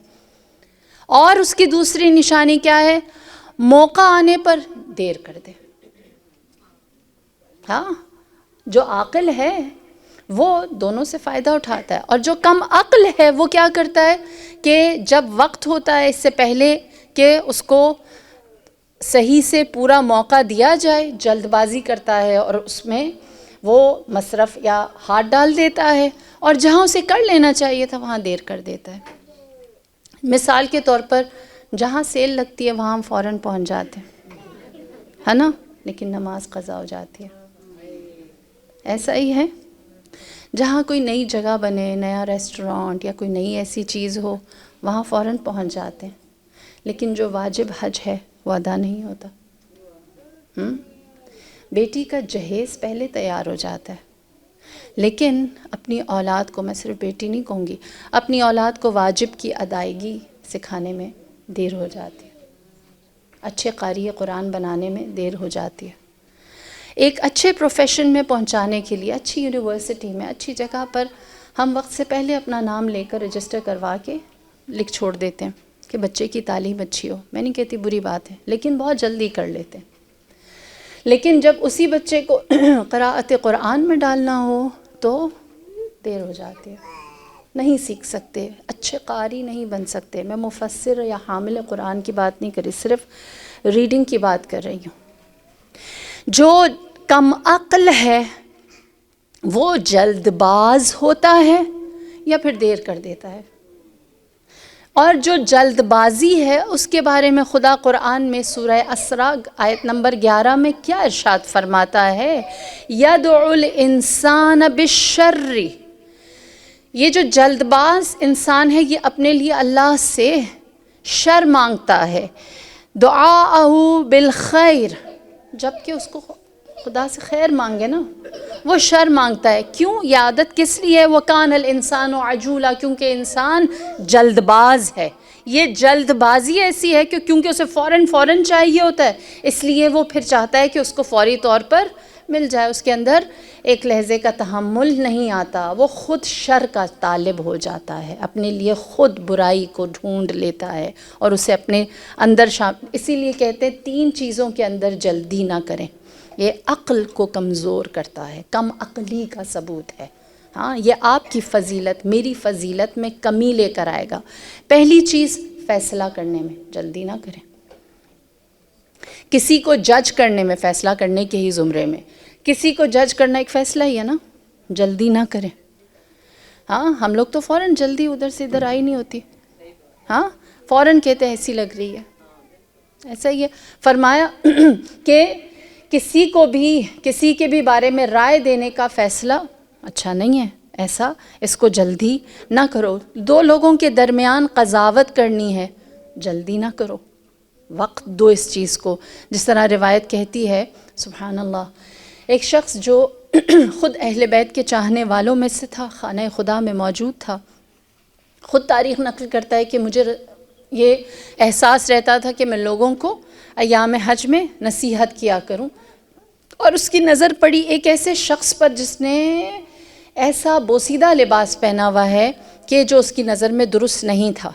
اور اس کی دوسری نشانی کیا ہے؟ موقع آنے پر دیر کر دے. ہاں، جو عاقل ہے وہ دونوں سے فائدہ اٹھاتا ہے، اور جو کم عقل ہے وہ کیا کرتا ہے کہ جب وقت ہوتا ہے اس سے پہلے کہ اس کو صحیح سے پورا موقع دیا جائے جلد بازی کرتا ہے اور اس میں وہ مصرف یا ہاتھ ڈال دیتا ہے، اور جہاں اسے کر لینا چاہیے تھا وہاں دیر کر دیتا ہے. مثال کے طور پر جہاں سیل لگتی ہے وہاں ہم فوراً پہنچ جاتے ہیں، ہے نا، لیکن نماز قضا ہو جاتی ہے. ایسا ہی ہے، جہاں کوئی نئی جگہ بنے، نیا ریسٹورانٹ یا کوئی نئی ایسی چیز ہو وہاں فوراً پہنچ جاتے ہیں، لیکن جو واجب حج ہے وہ ادا نہیں ہوتا. بیٹی کا جہیز پہلے تیار ہو جاتا ہے، لیکن اپنی اولاد کو، میں صرف بیٹی نہیں کہوں گی، اپنی اولاد کو واجب کی ادائیگی سکھانے میں دیر ہو جاتی ہے، اچھے قاری قرآن بنانے میں دیر ہو جاتی ہے، ایک اچھے پروفیشن میں پہنچانے کے لیے، اچھی یونیورسٹی میں، اچھی جگہ پر ہم وقت سے پہلے اپنا نام لے کر رجسٹر کروا کے لکھ چھوڑ دیتے ہیں کہ بچے کی تعلیم اچھی ہو. میں نہیں کہتی بری بات ہے، لیکن بہت جلدی کر لیتے ہیں. لیکن جب اسی بچے کو قراءت قرآن میں ڈالنا ہو تو دیر ہو جاتی ہے، نہیں سیکھ سکتے، اچھے قاری نہیں بن سکتے. میں مفسر یا حامل قرآن کی بات نہیں کر رہی، صرف ریڈنگ کی بات کر رہی ہوں. جو کم عقل ہے وہ جلد باز ہوتا ہے یا پھر دیر کر دیتا ہے، اور جو جلد بازی ہے اس کے بارے میں خدا قرآن میں سورہ اسراء آیت نمبر 11 میں کیا ارشاد فرماتا ہے؟ یدعو الانسان بالشر، یہ جو جلد باز انسان ہے یہ اپنے لیے اللہ سے شر مانگتا ہے. دعاءہ بالخیر، جب کہ اس کو خدا سے خیر مانگے نا، وہ شر مانگتا ہے. کیوں؟ یہ عادت کس لیے؟ وَكَانَ الْإِنسَانُ عَجُولًا، کیونکہ انسان جلد باز ہے. یہ جلد بازی ایسی ہے کہ کیونکہ اسے فوراً چاہیے ہوتا ہے، اس لیے وہ پھر چاہتا ہے کہ اس کو فوری طور پر مل جائے. اس کے اندر ایک لحظے کا تحمل نہیں آتا، وہ خود شر کا طالب ہو جاتا ہے، اپنے لیے خود برائی کو ڈھونڈ لیتا ہے اور اسے اپنے اندر اسی لیے کہتے ہیں 3 چیزوں کے اندر جلدی نہ کریں. یہ عقل کو کمزور کرتا ہے، کم عقلی کا ثبوت ہے. ہاں، یہ آپ کی فضیلت، میری فضیلت میں کمی لے کر آئے گا. پہلی چیز، فیصلہ کرنے میں جلدی نہ کریں. کسی کو جج کرنے میں، فیصلہ کرنے کے ہی زمرے میں کسی کو جج کرنا ایک فیصلہ ہی ہے نا، جلدی نہ کریں. ہاں، ہم لوگ تو فوراً جلدی ادھر سے ادھر آئی نہیں ہوتی. ہاں، فوراً کہتے ہیں ایسی لگ رہی ہے. ایسا ہی ہے. فرمایا کہ کسی کے بھی بارے میں رائے دینے کا فیصلہ اچھا نہیں ہے. ایسا اس کو جلدی نہ کرو. 2 لوگوں کے درمیان قضاوت کرنی ہے، جلدی نہ کرو، وقت دو اس چیز کو. جس طرح روایت کہتی ہے، سبحان اللہ، ایک شخص جو خود اہل بیت کے چاہنے والوں میں سے تھا، خانہ خدا میں موجود تھا، خود تاریخ نقل کرتا ہے کہ مجھے یہ احساس رہتا تھا کہ میں لوگوں کو ایام حج میں نصیحت کیا کروں. اور اس کی نظر پڑی ایک ایسے شخص پر جس نے ایسا بوسیدہ لباس پہنا ہوا ہے کہ جو اس کی نظر میں درست نہیں تھا.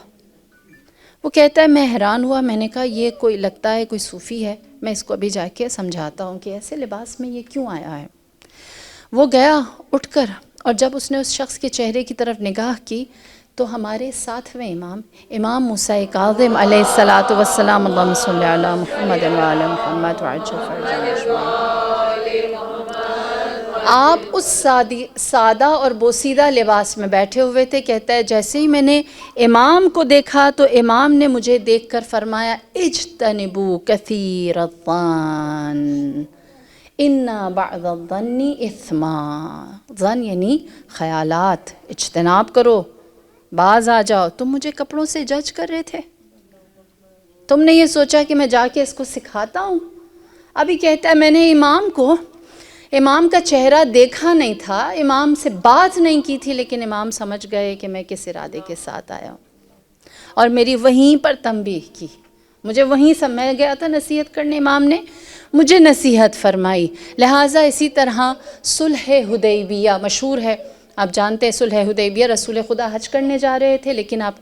وہ کہتا ہے میں حیران ہوا، میں نے کہا یہ کوئی لگتا ہے کوئی صوفی ہے، میں اس کو ابھی جا کے سمجھاتا ہوں کہ ایسے لباس میں یہ کیوں آیا ہے. وہ گیا اٹھ کر، اور جب اس نے اس شخص کے چہرے کی طرف نگاہ کی تو ہمارے 7ویں امام موسیٰ کاظم علیہ الصلاۃ والسلام، اللہم صلی علی محمد وعلی محمد وعجل فرجہ، آپ اس سادہ اور بوسیدہ لباس میں بیٹھے ہوئے تھے. کہتا ہے جیسے ہی میں نے امام کو دیکھا تو امام نے مجھے دیکھ کر فرمایا اجتنبوا کثیر الظن ان بعض الظن اثما. ظن یعنی خیالات، اجتناب کرو، باز آ جاؤ. تم مجھے کپڑوں سے جج کر رہے تھے، تم نے یہ سوچا کہ میں جا کے اس کو سکھاتا ہوں. ابھی کہتا ہے میں نے امام کا چہرہ دیکھا نہیں تھا، امام سے بات نہیں کی تھی، لیکن امام سمجھ گئے کہ میں کس ارادے کے ساتھ آیا ہوں، اور میری وہیں پر تنبیہ کی. مجھے وہیں سے میں گیا تھا نصیحت کرنے، امام نے مجھے نصیحت فرمائی. لہٰذا اسی طرح صلح حدیبیہ مشہور ہے، آپ جانتے ہیں صلح حدیبیہ، رسول خدا حج کرنے جا رہے تھے، لیکن آپ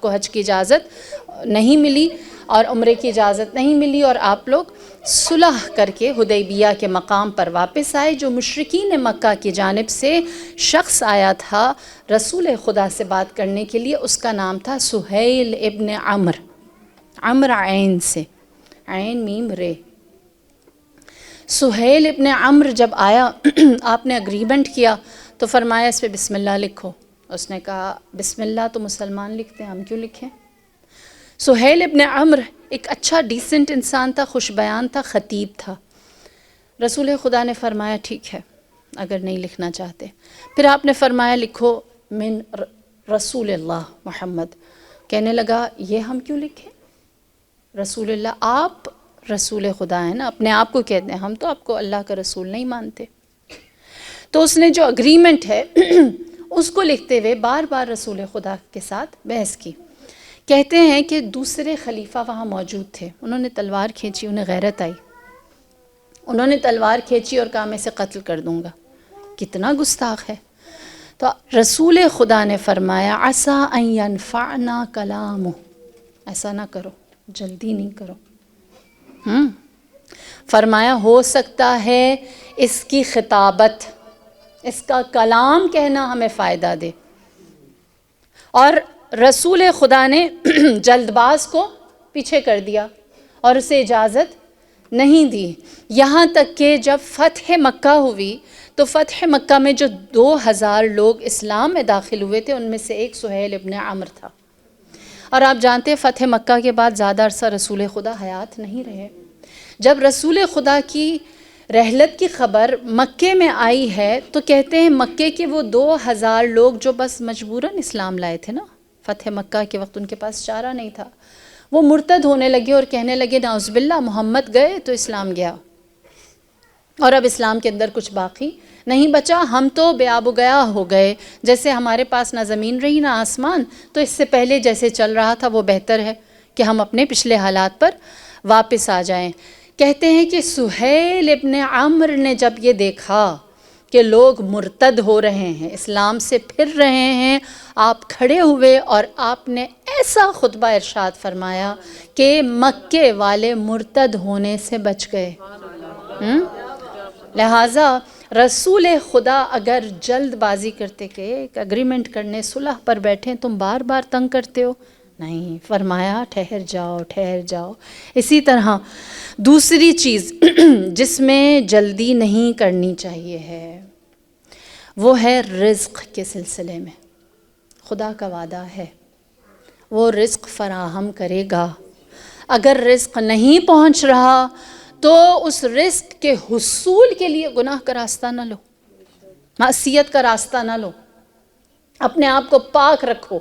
کو حج کی اجازت نہیں ملی اور عمرے کی اجازت نہیں ملی، اور آپ لوگ صلح کر کے حدیبیہ کے مقام پر واپس آئے. جو مشرکین مکہ کی جانب سے شخص آیا تھا رسول خدا سے بات کرنے کے لیے، اس کا نام تھا سہیل ابن عمر عین سے، عین میم رے. سہیل ابن عمر جب آیا، آپ نے اگریمنٹ کیا تو فرمایا اس پہ بسم اللہ لکھو. اس نے کہا بسم اللہ تو مسلمان لکھتے ہیں، ہم کیوں لکھیں؟ سہیل ابن عمر ایک اچھا ڈیسنٹ انسان تھا، خوش بیان تھا، خطیب تھا. رسول خدا نے فرمایا ٹھیک ہے اگر نہیں لکھنا چاہتے. پھر آپ نے فرمایا لکھو من رسول اللہ محمد. کہنے لگا یہ ہم کیوں لکھیں؟ رسول اللہ، آپ رسول خدا ہیں نا، اپنے آپ کو کہتے ہیں، ہم تو آپ کو اللہ کا رسول نہیں مانتے. تو اس نے جو اگریمنٹ ہے اس کو لکھتے ہوئے بار بار رسول خدا کے ساتھ بحث کی. کہتے ہیں کہ دوسرے خلیفہ وہاں موجود تھے، انہوں نے تلوار کھینچی، انہیں غیرت آئی، انہوں نے تلوار کھینچی اور کہا میں اسے قتل کر دوں گا. کتنا گستاخ ہے. تو رسول خدا نے فرمایا عسیٰ ان ینفعنا کلامہ، ایسا نہ کرو، جلدی نہیں کرو. فرمایا ہو سکتا ہے اس کی خطابت، اس کا کلام کہنا ہمیں فائدہ دے. اور رسول خدا نے جلد باز کو پیچھے کر دیا اور اسے اجازت نہیں دی. یہاں تک کہ جب فتح مکہ ہوئی تو فتح مکہ میں جو 2000 لوگ اسلام میں داخل ہوئے تھے ان میں سے ایک سہیل ابن عمر تھا. اور آپ جانتے ہیں فتح مکہ کے بعد زیادہ عرصہ رسول خدا حیات نہیں رہے. جب رسول خدا کی رحلت کی خبر مکے میں آئی ہے تو کہتے ہیں مکے کے وہ 2000 لوگ جو بس مجبوراً اسلام لائے تھے نا، فتح مکہ کے وقت ان کے پاس چارہ نہیں تھا، وہ مرتد ہونے لگے اور کہنے لگے نعوذ باللہ محمد گئے تو اسلام گیا، اور اب اسلام کے اندر کچھ باقی نہیں بچا، ہم تو بے آب و گیا ہو گئے، جیسے ہمارے پاس نہ زمین رہی نہ آسمان، تو اس سے پہلے جیسے چل رہا تھا وہ بہتر ہے کہ ہم اپنے پچھلے حالات پر واپس آ جائیں۔ کہتے ہیں کہ سہیل ابن عمرو نے جب یہ دیکھا کہ لوگ مرتد ہو رہے ہیں، اسلام سے پھر رہے ہیں، آپ کھڑے ہوئے اور آپ نے ایسا خطبہ ارشاد فرمایا کہ مکے والے مرتد ہونے سے بچ گئے۔ لہٰذا رسول خدا اگر جلد بازی کرتے کہ ایک اگریمنٹ کرنے صلح پر بیٹھیں، تم بار بار تنگ کرتے ہو، نہیں، فرمایا ٹھہر جاؤ ٹھہر جاؤ۔ اسی طرح دوسری چیز جس میں جلدی نہیں کرنی چاہیے ہے وہ ہے رزق کے سلسلے میں۔ خدا کا وعدہ ہے وہ رزق فراہم کرے گا، اگر رزق نہیں پہنچ رہا تو اس رزق کے حصول کے لیے گناہ کا راستہ نہ لو، معصیت کا راستہ نہ لو، اپنے آپ کو پاک رکھو۔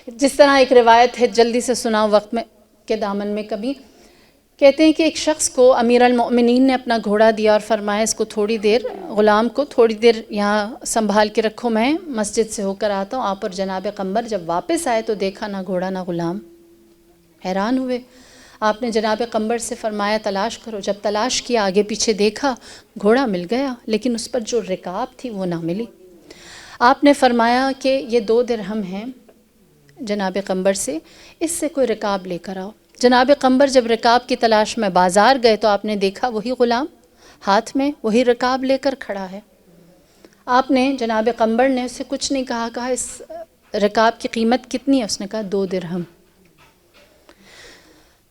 جس طرح ایک روایت ہے، جلدی سے سناؤ وقت میں کے دامن میں کبھی، کہتے ہیں کہ ایک شخص کو امیر المؤمنین نے اپنا گھوڑا دیا اور فرمایا اس کو تھوڑی دیر، غلام کو تھوڑی دیر یہاں سنبھال کے رکھو، میں مسجد سے ہو کر آتا ہوں۔ آپ اور جناب قمبر جب واپس آئے تو دیکھا نہ گھوڑا نہ غلام، حیران ہوئے۔ آپ نے جناب قمبر سے فرمایا تلاش کرو، جب تلاش کیا آگے پیچھے دیکھا، گھوڑا مل گیا لیکن اس پر جو رکاب تھی وہ نہ ملی۔ آپ نے فرمایا کہ یہ 2 درہم ہیں جناب قمبر سے، اس سے کوئی رکاب لے کر آؤ۔ جناب قمبر جب رکاب کی تلاش میں بازار گئے تو آپ نے دیکھا وہی غلام ہاتھ میں وہی رکاب لے کر کھڑا ہے۔ آپ نے جناب قمبر نے اسے کچھ نہیں کہا، کہا اس رکاب کی قیمت کتنی ہے؟ اس نے کہا 2 درہم۔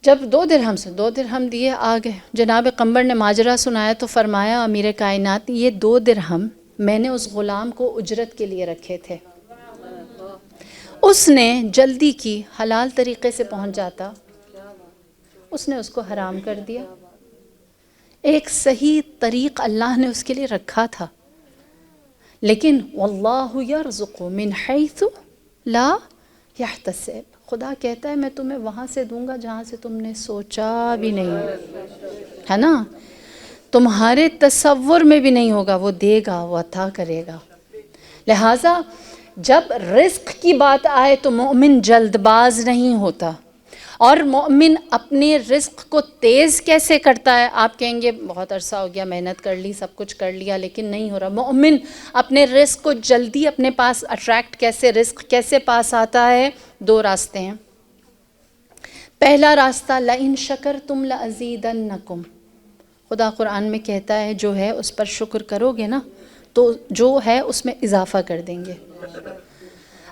جب 2 درہم سے 2 درہم دیے آ گئے، جناب قمبر نے ماجرا سنایا تو فرمایا امیر کائنات یہ 2 درہم میں نے اس غلام کو اجرت کے لیے رکھے تھے، اس نے جلدی کی، حلال طریقے سے پہنچ جاتا، اس نے اس کو حرام کر دیا۔ ایک صحیح طریق اللہ نے اس کے لیے رکھا تھا، لیکن واللہ یرزق من حیث لا یحتسب، خدا کہتا ہے میں تمہیں وہاں سے دوں گا جہاں سے تم نے سوچا بھی نہیں، ہے نا، تمہارے تصور میں بھی نہیں ہوگا، وہ دے گا، وہ عطا کرے گا۔ لہٰذا جب رزق کی بات آئے تو مومن جلد باز نہیں ہوتا، اور مومن اپنے رزق کو تیز کیسے کرتا ہے؟ آپ کہیں گے بہت عرصہ ہو گیا، محنت کر لی، سب کچھ کر لیا لیکن نہیں ہو رہا۔ مومن اپنے رزق کو جلدی اپنے پاس اٹریکٹ کیسے، رزق کیسے پاس آتا ہے؟ 2 راستے ہیں۔ پہلا راستہ لَإِن شَكَرْتُمْ لَأَزِيدَنَّكُمْ، خدا قرآن میں کہتا ہے جو ہے اس پر شکر کرو گے نا تو جو ہے اس میں اضافہ کر دیں گے۔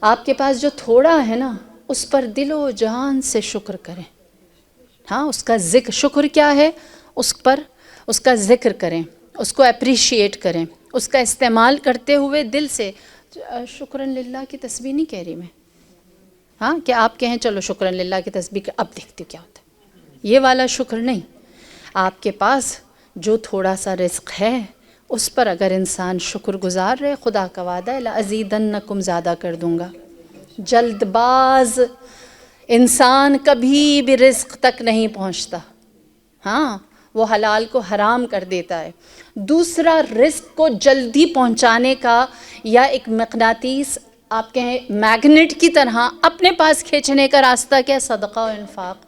آپ کے پاس جو تھوڑا ہے نا اس پر دل و جان سے شکر کریں، ہاں اس کا ذکر، شکر کیا ہے؟ اس پر اس کا ذکر کریں، اس کو اپریشیٹ کریں، اس کا استعمال کرتے ہوئے دل سے۔ شکرن للہ کی تسبیح نہیں کہہ رہی میں، ہاں کہ آپ کہیں چلو شکرن للہ کی تسبیح اب دیکھتے کیا ہوتا ہے، یہ والا شکر نہیں۔ آپ کے پاس جو تھوڑا سا رزق ہے اس پر اگر انسان شکر گزار رہے، خدا کا وعدہ ہے لَأَزِيدَنَّكُمْ زیادہ کر دوں گا۔ جلد باز انسان کبھی بھی رزق تک نہیں پہنچتا، ہاں وہ حلال کو حرام کر دیتا ہے۔ دوسرا رزق کو جلدی پہنچانے کا یا ایک مقناطیس، آپ کہیں میگنیٹ کی طرح اپنے پاس کھینچنے کا راستہ کیا؟ صدقہ و انفاق۔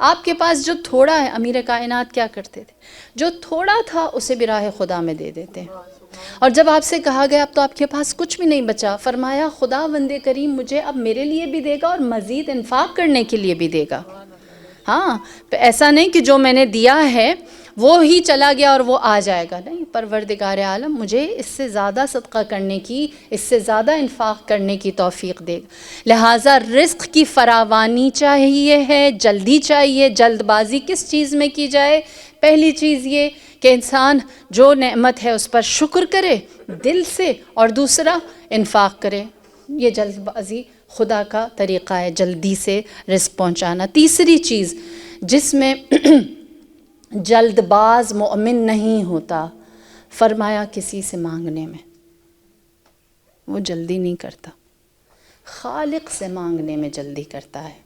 آپ کے پاس جو تھوڑا ہے، امیر کائنات کیا کرتے تھے؟ جو تھوڑا تھا اسے بھی راہ خدا میں دے دیتے ہیں، اور جب آپ سے کہا گیا اب تو آپ کے پاس کچھ بھی نہیں بچا، فرمایا خدا وند کریم مجھے اب میرے لیے بھی دے گا اور مزید انفاق کرنے کے لیے بھی دے گا۔ ہاں ایسا نہیں کہ جو میں نے دیا ہے وہ ہی چلا گیا اور وہ آ جائے گا، نہیں، پروردگار عالم مجھے اس سے زیادہ صدقہ کرنے کی، اس سے زیادہ انفاق کرنے کی توفیق دے گا۔ لہٰذا رزق کی فراوانی چاہیے ہے، جلدی چاہیے۔ جلد بازی کس چیز میں کی جائے؟ پہلی چیز یہ کہ انسان جو نعمت ہے اس پر شکر کرے دل سے، اور دوسرا انفاق کرے۔ یہ جلد بازی خدا کا طریقہ ہے جلدی سے رزق پہنچانا۔ تیسری چیز جس میں جلد باز مومن نہیں ہوتا، فرمایا کسی سے مانگنے میں وہ جلدی نہیں کرتا، خالق سے مانگنے میں جلدی کرتا ہے۔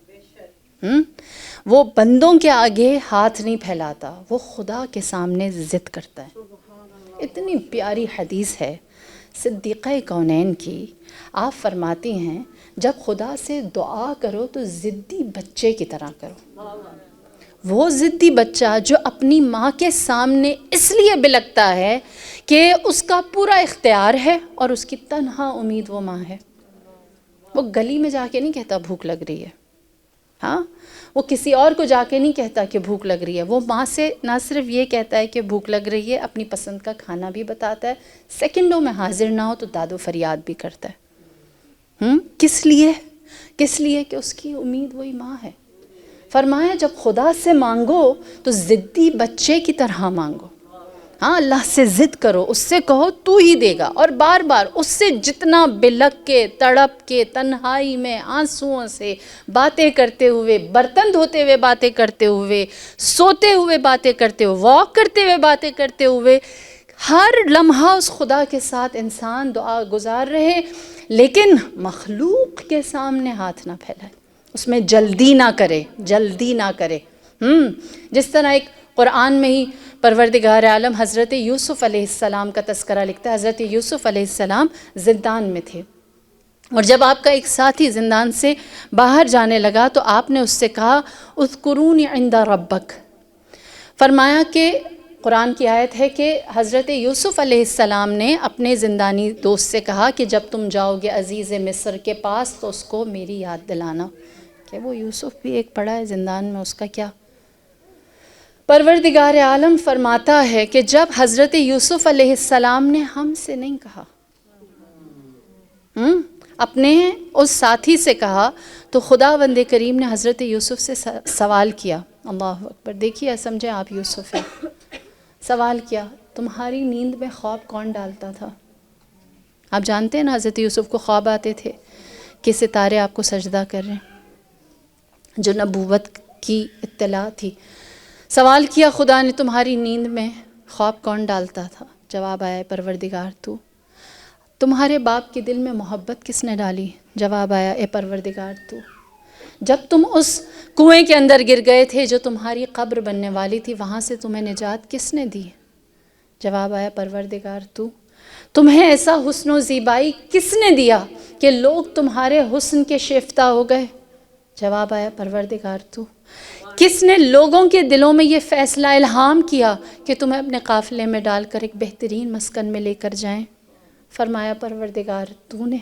وہ بندوں کے آگے ہاتھ نہیں پھیلاتا، وہ خدا کے سامنے ضد کرتا ہے۔ اتنی پیاری حدیث ہے صدیقہ کونین کی، آپ فرماتی ہیں جب خدا سے دعا کرو تو ضدی بچے کی طرح کرو۔ وہ ضدی بچہ جو اپنی ماں کے سامنے اس لیے بلکتا ہے کہ اس کا پورا اختیار ہے اور اس کی تنہا امید وہ ماں ہے۔ وہ گلی میں جا کے نہیں کہتا بھوک لگ رہی ہے، ہاں، وہ کسی اور کو جا کے نہیں کہتا کہ بھوک لگ رہی ہے، وہ ماں سے نہ صرف یہ کہتا ہے کہ بھوک لگ رہی ہے، اپنی پسند کا کھانا بھی بتاتا ہے، سیکنڈوں میں حاضر نہ ہو تو داد و فریاد بھی کرتا ہے۔ کس لیے کہ اس کی امید وہی ماں ہے۔ فرمایا جب خدا سے مانگو تو ضدی بچے کی طرح مانگو، ہاں، اللہ سے ضد کرو، اس سے کہو تو ہی دے گا، اور بار بار اس سے جتنا بلک کے تڑپ کے تنہائی میں آنسوؤں سے باتیں کرتے ہوئے، برتن دھوتے ہوئے باتیں کرتے ہوئے، سوتے ہوئے باتیں کرتے ہوئے، واک کرتے ہوئے باتیں کرتے ہوئے، ہر لمحہ اس خدا کے ساتھ انسان دعا گزار رہے، لیکن مخلوق کے سامنے ہاتھ نہ پھیلائے، اس میں جلدی نہ کرے۔ جس طرح ایک قرآن میں ہی پروردگار عالم حضرت یوسف علیہ السلام کا تذکرہ لکھتا ہے۔ حضرت یوسف علیہ السلام زندان میں تھے، اور جب آپ کا ایک ساتھی زندان سے باہر جانے لگا تو آپ نے اس سے کہا اذکرونی عند ربک۔ فرمایا کہ قرآن کی آیت ہے کہ حضرت یوسف علیہ السلام نے اپنے زندانی دوست سے کہا کہ جب تم جاؤ گے عزیز مصر کے پاس تو اس کو میری یاد دلانا، کہ وہ یوسف بھی ایک پڑا ہے زندان میں، اس کا کیا؟ پروردگار عالم فرماتا ہے کہ جب حضرت یوسف علیہ السلام نے ہم سے نہیں کہا، اپنے اس ساتھی سے کہا، تو خداوند کریم نے حضرت یوسف سے سوال کیا۔ اللہ اکبر، دیکھیے سمجھیں آپ یوسف ہیں، سوال کیا تمہاری نیند میں خواب کون ڈالتا تھا؟ آپ جانتے ہیں نا حضرت یوسف کو خواب آتے تھے کہ ستارے آپ کو سجدہ کر رہے ہیں، جو نبوت کی اطلاع تھی۔ سوال کیا خدا نے تمہاری نیند میں خواب کون ڈالتا تھا؟ جواب آیا پروردگار تو۔ تمہارے باپ کے دل میں محبت کس نے ڈالی؟ جواب آیا اے پروردگار تو۔ جب تم اس کنویں کے اندر گر گئے تھے جو تمہاری قبر بننے والی تھی، وہاں سے تمہیں نجات کس نے دی؟ جواب آیا پروردگار تو۔ تمہیں ایسا حسن و زیبائی کس نے دیا کہ لوگ تمہارے حسن کے شیفتہ ہو گئے؟ جواب آیا پروردگار تو۔ کس نے لوگوں کے دلوں میں یہ فیصلہ الہام کیا کہ تمہیں اپنے قافلے میں ڈال کر ایک بہترین مسکن میں لے کر جائیں؟ فرمایا پروردگار تو نے۔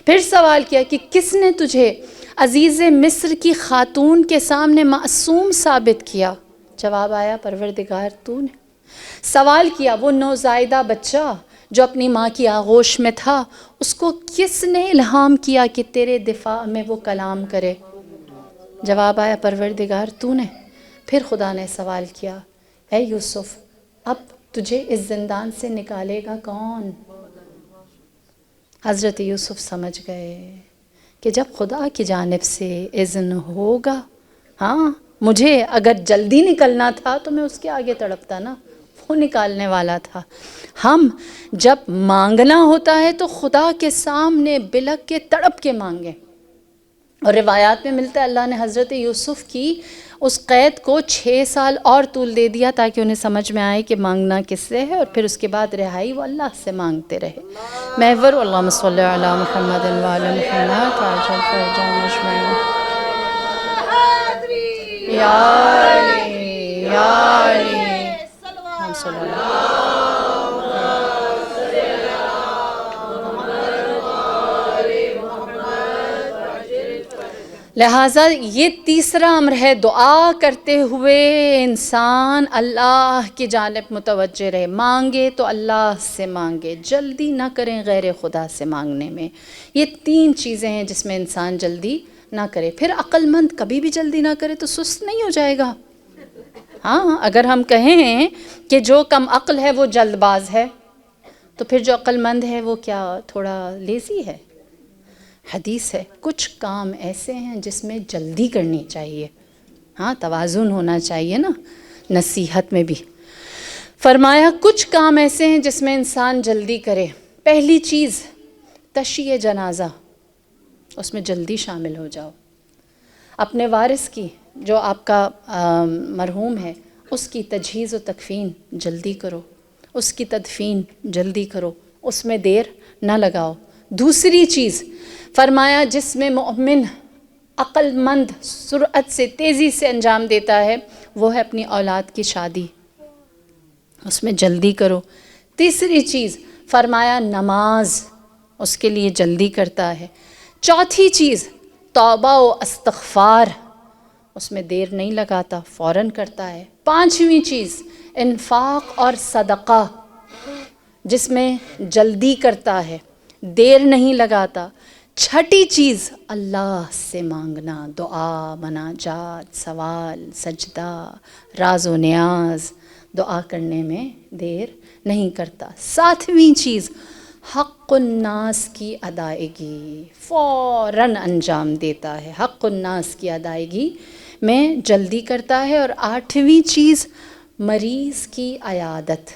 پھر سوال کیا کہ کس نے تجھے عزیز مصر کی خاتون کے سامنے معصوم ثابت کیا؟ جواب آیا پروردگار تو نے۔ سوال کیا وہ نوزائیدہ بچہ جو اپنی ماں کی آغوش میں تھا، اس کو کس نے الہام کیا کہ تیرے دفاع میں وہ کلام کرے؟ جواب آیا پروردگار تو نے۔ پھر خدا نے سوال کیا اے یوسف اب تجھے اس زندان سے نکالے گا کون؟ حضرت یوسف سمجھ گئے کہ جب خدا کی جانب سے اذن ہوگا، ہاں، مجھے اگر جلدی نکلنا تھا تو میں اس کے آگے تڑپتا نا، وہ نکالنے والا تھا۔ ہم جب مانگنا ہوتا ہے تو خدا کے سامنے بلک کے تڑپ کے مانگیں۔ اور روایات میں ملتا ہے اللہ نے حضرت یوسف کی اس قید کو 6 سال اور طول دے دیا تاکہ انہیں سمجھ میں آئے کہ مانگنا کس سے ہے، اور پھر اس کے بعد رہائی وہ اللہ سے مانگتے رہے۔ محور اللہم صلی علی محمد وعلی محمد عاجل فرجان اجمعین۔ یا علی یا علی ہم صلی اللہ لہٰذا یہ تیسرا امر ہے، دعا کرتے ہوئے انسان اللہ کی جانب متوجہ رہے، مانگے تو اللہ سے مانگے، جلدی نہ کریں غیر خدا سے مانگنے میں۔ یہ 3 چیزیں ہیں جس میں انسان جلدی نہ کرے۔ پھر عقل مند کبھی بھی جلدی نہ کرے تو سست نہیں ہو جائے گا۔ ہاں، اگر ہم کہیں کہ جو کم عقل ہے وہ جلد باز ہے، تو پھر جو عقل مند ہے وہ کیا تھوڑا لیزی ہے؟ حدیث ہے کچھ کام ایسے ہیں جس میں جلدی کرنی چاہیے، ہاں، توازن ہونا چاہیے نا نصیحت میں بھی۔ فرمایا کچھ کام ایسے ہیں جس میں انسان جلدی کرے۔ پہلی چیز تشییع جنازہ، اس میں جلدی شامل ہو جاؤ۔ اپنے وارث کی جو آپ کا مرحوم ہے اس کی تجہیز و تکفین جلدی کرو، اس کی تدفین جلدی کرو، اس میں دیر نہ لگاؤ۔ دوسری چیز فرمایا جس میں مومن عقل مند سرعت سے تیزی سے انجام دیتا ہے وہ ہے اپنی اولاد کی شادی، اس میں جلدی کرو۔ تیسری چیز فرمایا نماز، اس کے لیے جلدی کرتا ہے۔ چوتھی چیز توبہ و استغفار، اس میں دیر نہیں لگاتا، فوراً کرتا ہے۔ پانچویں چیز انفاق اور صدقہ، جس میں جلدی کرتا ہے، دیر نہیں لگاتا۔ چھٹی چیز اللہ سے مانگنا، دعا، مناجات، سوال، سجدہ، راز و نیاز، دعا کرنے میں دیر نہیں کرتا۔ ساتویں چیز حق الناس کی ادائیگی، فوراً انجام دیتا ہے، حق الناس کی ادائیگی میں جلدی کرتا ہے۔ اور آٹھویں چیز مریض کی عیادت،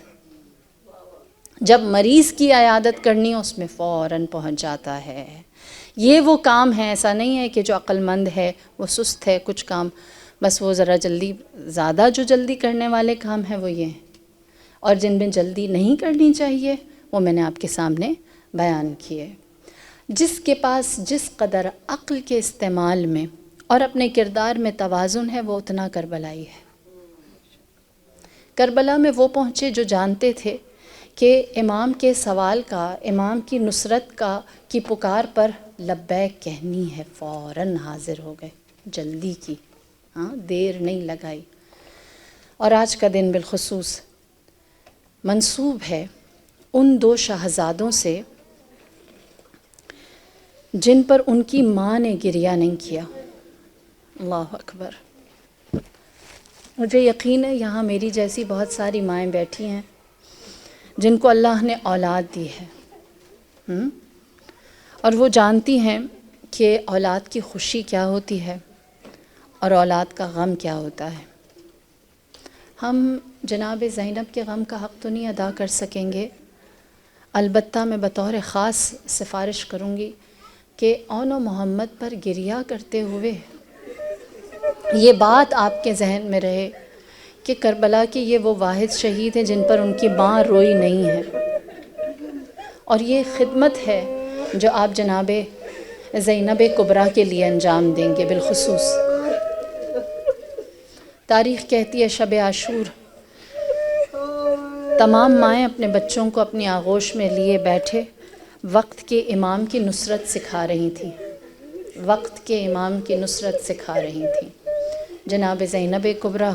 جب مریض کی عیادت کرنی ہو اس میں فوراً پہنچ جاتا ہے۔ یہ وہ کام ہے، ایسا نہیں ہے کہ جو عقل مند ہے وہ سست ہے، کچھ کام بس وہ ذرا جلدی، زیادہ جو جلدی کرنے والے کام ہیں وہ یہ ہیں، اور جن میں جلدی نہیں کرنی چاہیے وہ میں نے آپ کے سامنے بیان کیے۔ جس کے پاس جس قدر عقل کے استعمال میں اور اپنے کردار میں توازن ہے وہ اتنا کربلائی ہے۔ کربلا میں وہ پہنچے جو جانتے تھے کہ امام کے سوال کا، امام کی نصرت کا کی پکار پر لبیک کہنی ہے، فوراً حاضر ہو گئے، جلدی کی، ہاں دیر نہیں لگائی۔ اور آج کا دن بالخصوص منسوب ہے ان دو شہزادوں سے جن پر ان کی ماں نے گریہ نہیں کیا۔ اللہ اکبر۔ مجھے یقین ہے یہاں میری جیسی بہت ساری مائیں بیٹھی ہیں جن کو اللہ نے اولاد دی ہے، اور وہ جانتی ہیں کہ اولاد کی خوشی کیا ہوتی ہے اور اولاد کا غم کیا ہوتا ہے۔ ہم جناب زینب کے غم کا حق تو نہیں ادا کر سکیں گے، البتہ میں بطور خاص سفارش کروں گی کہ اون و محمد پر گریہ کرتے ہوئے یہ بات آپ کے ذہن میں رہے کہ کربلا کے یہ وہ واحد شہید ہیں جن پر ان کی ماں روئی نہیں ہے، اور یہ خدمت ہے جو آپ جناب زینب کبریٰ کے لیے انجام دیں گے۔ بالخصوص تاریخ کہتی ہے شب عاشور تمام مائیں اپنے بچوں کو اپنی آغوش میں لیے بیٹھے وقت کے امام کی نصرت سکھا رہی تھیں، وقت کے امام کی نصرت سکھا رہی تھیں۔ جناب زینب کبریٰ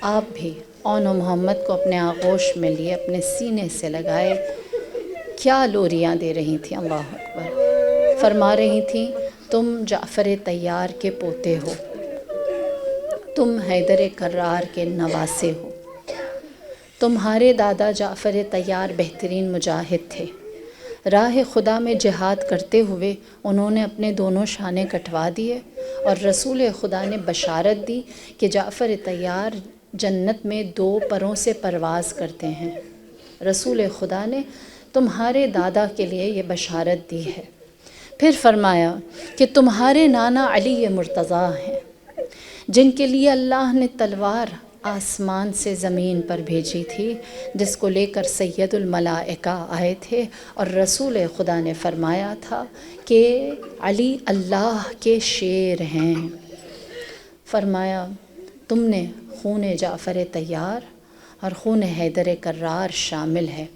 آپ بھی اون و محمد کو اپنے آغوش میں لیے اپنے سینے سے لگائے کیا لوریاں دے رہی تھیں، اللہ اکبر۔ فرما رہی تھیں تم جعفر طیار کے پوتے ہو، تم حیدر کرار کے نواسے ہو، تمہارے دادا جعفر طیار بہترین مجاہد تھے، راہ خدا میں جہاد کرتے ہوئے انہوں نے اپنے دونوں شانے کٹوا دیے، اور رسول خدا نے بشارت دی کہ جعفر طیار جنت میں 2 پروں سے پرواز کرتے ہیں۔ رسول خدا نے تمہارے دادا کے لیے یہ بشارت دی ہے۔ پھر فرمایا کہ تمہارے نانا علی مرتضیٰ ہیں جن کے لیے اللہ نے تلوار آسمان سے زمین پر بھیجی تھی، جس کو لے کر سید الملائکہ آئے تھے، اور رسول خدا نے فرمایا تھا کہ علی اللہ کے شیر ہیں۔ فرمایا تم نے خون جعفر طیار اور خون حیدر کرار شامل ہے،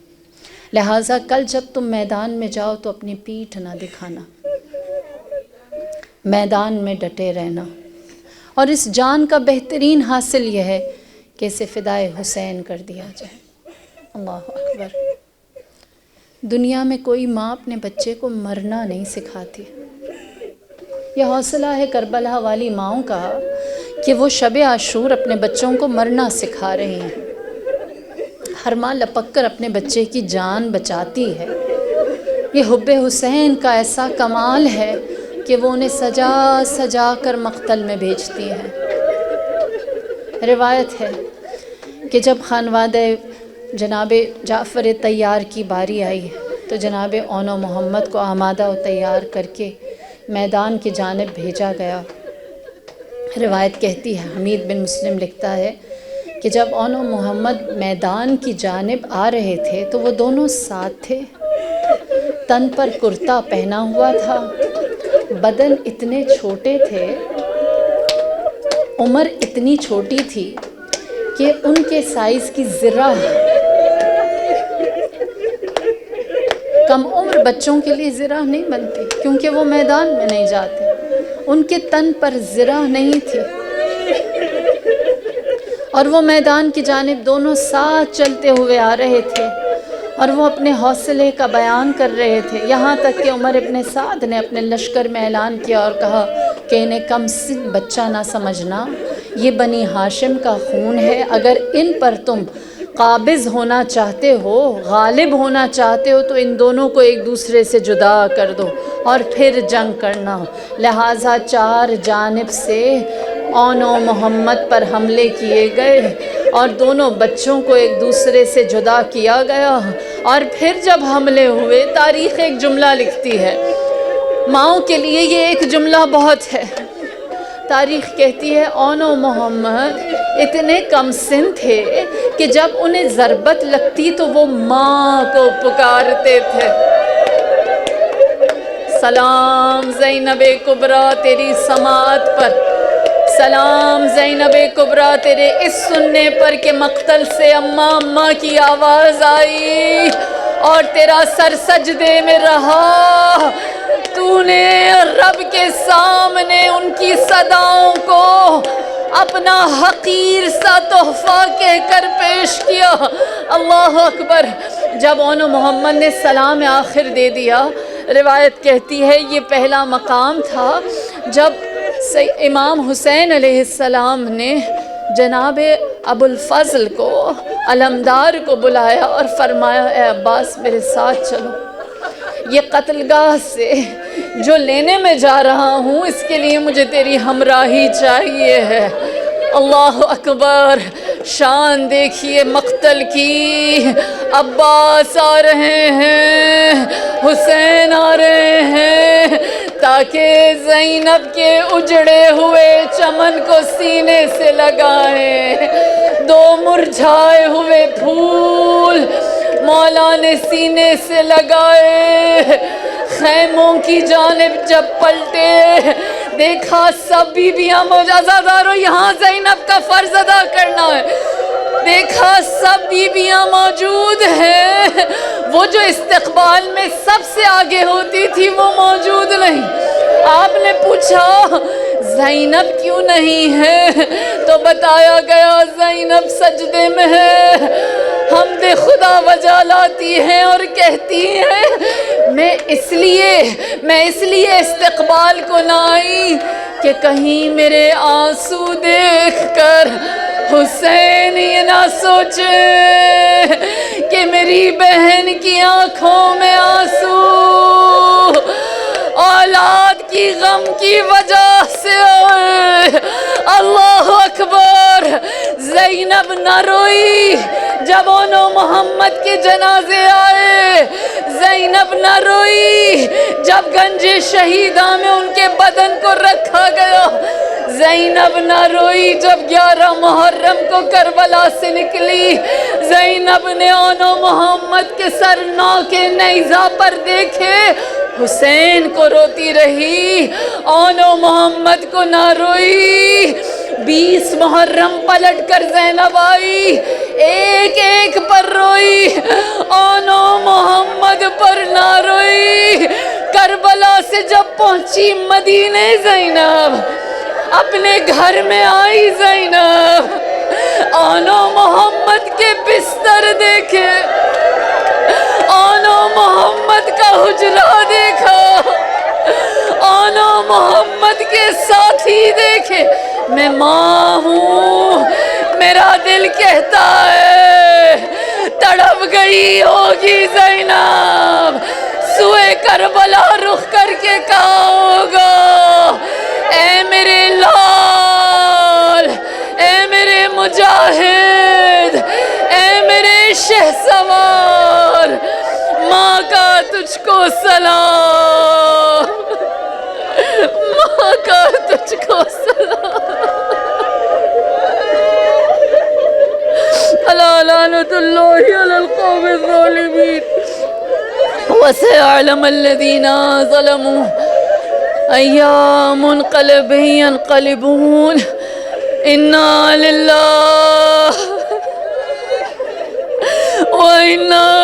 لہٰذا کل جب تم میدان میں جاؤ تو اپنی پیٹھ نہ دکھانا، میدان میں ڈٹے رہنا، اور اس جان کا بہترین حاصل یہ ہے کہ اسے فدائے حسین کر دیا جائے۔ اللہ اکبر۔ دنیا میں کوئی ماں اپنے بچے کو مرنا نہیں سکھاتی، یہ حوصلہ ہے کربلا والی ماؤں کا کہ وہ شب عاشور اپنے بچوں کو مرنا سکھا رہی ہیں۔ ہر ماں لپک کر اپنے بچے کی جان بچاتی ہے، یہ حب حسین کا ایسا کمال ہے کہ وہ انہیں سجا سجا کر مقتل میں بھیجتی ہیں۔ روایت ہے کہ جب خانوادہ جناب جعفر طیار کی باری آئی تو جناب اون و محمد کو آمادہ و تیار کر کے میدان کی جانب بھیجا گیا، روایت کہتی ہے، حمید بن مسلم لکھتا ہے کہ جب اون و محمد میدان کی جانب آ رہے تھے تو وہ دونوں ساتھ تھے، تن پر کرتا پہنا ہوا تھا، بدن اتنے چھوٹے تھے، عمر اتنی چھوٹی تھی کہ ان کے سائز کی ذرہ، کم عمر بچوں کے لیے ذرہ نہیں بنتی کیونکہ وہ میدان میں نہیں جاتے، ان کے تن پر ذرہ نہیں تھی، اور وہ میدان کی جانب دونوں ساتھ چلتے ہوئے آ رہے تھے، اور وہ اپنے حوصلے کا بیان کر رہے تھے، یہاں تک کہ عمر ابن سعد نے اپنے لشکر میں اعلان کیا اور کہا کہ انہیں کم سن بچہ نہ سمجھنا، یہ بنی ہاشم کا خون ہے، اگر ان پر تم قابض ہونا چاہتے ہو، غالب ہونا چاہتے ہو تو ان دونوں کو ایک دوسرے سے جدا کر دو اور پھر جنگ کرنا۔ لہٰذا چار جانب سے اون و محمد پر حملے کیے گئے اور دونوں بچوں کو ایک دوسرے سے جدا کیا گیا، اور پھر جب حملے ہوئے، تاریخ ایک جملہ لکھتی ہے، ماؤں کے لیے یہ ایک جملہ بہت ہے، تاریخ کہتی ہے اون و محمد اتنے کم سن تھے کہ جب انہیں ضربت لگتی تو وہ ماں کو پکارتے تھے۔ سلام زینب کبریٰ تیری سماعت پر، سلام زینب کبریٰ تیرے اس سننے پر کہ مقتل سے اماں اماں کی آواز آئی اور تیرا سر سجدے میں رہا، تو نے رب کے سامنے ان کی صداؤں کو اپنا حقیر سا تحفہ کہہ کر پیش کیا۔ اللہ اکبر۔ جب اون و محمد نے سلام آخر دے دیا، روایت کہتی ہے یہ پہلا مقام تھا جب امام حسین علیہ السلام نے جناب ابو الفضل کو، علمدار کو بلایا اور فرمایا اے عباس میرے ساتھ چلو، یہ قتل گاہ سے جو لینے میں جا رہا ہوں اس کے لیے مجھے تیری ہمراہی چاہیے ہے۔ اللہ اکبر، شان دیکھیے مقتل کی، عباس آ رہے ہیں، حسین آ رہے ہیں تاکہ زینب کے اجڑے ہوئے چمن کو سینے سے لگائیں۔ دو مرجھائے ہوئے پھول مولا نے سینے سے لگائے، خیموں کی جانب جب پلٹے دیکھا سب بیویاں عزادارو یہاں زینب کا فرض ادا کرنا ہے، دیکھا سب بیویاں موجود ہیں، وہ جو استقبال میں سب سے آگے ہوتی تھی وہ موجود نہیں۔ آپ نے پوچھا زینب کیوں نہیں ہے تو بتایا گیا زینب سجدے میں ہے، حمد خدا وجہ لاتی ہیں اور کہتی ہیں میں اس لیے استقبال کو نہ آئی کہ کہیں میرے آنسو دیکھ کر حسین یہ نہ سوچے کہ میری بہن کی آنکھوں میں آنسو اولاد کی غم کی وجہ سے آئے۔ اللہ اکبر۔ زینب نہ روئی جب اون و محمد کے جنازے آئے، زینب نہ روئی جب گنج شہیداں میں ان کے بدن کو رکھا گیا، زینب نہ روئی جب 11 محرم کو کربلا سے نکلی، زینب نے اون و محمد کے سر نو کے نیزہ پر دیکھے، حسین کو روتی رہی، اون و محمد کو نہ روئی۔ 20 محرم پلٹ کر زینب آئی، ایک ایک پر روئی، اون و محمد پر نہ روئی۔ کربلا سے جب پہنچی مدینے زینب، اپنے گھر میں آئی زینب، اون و محمد کے بستر دیکھے، اون و محمد کا حجرہ دیکھا، اون و محمد کے ساتھی دیکھے، میں ماں ہوں، میرا دل کہتا ہے تڑپ گئی ہوگی زینب، سوئے کربلا رخ کر کے کہا ہوگا اے میرے لال، اے میرے مجاہد، اے میرے شہسوار، ماں کا تجھ کو سلام، ماں کا تجھ کو سلام۔ اللہ علی القوم الظالمین وسيعلم الذين ظلموا أي منقلب ينقلبون إنا لله وإنا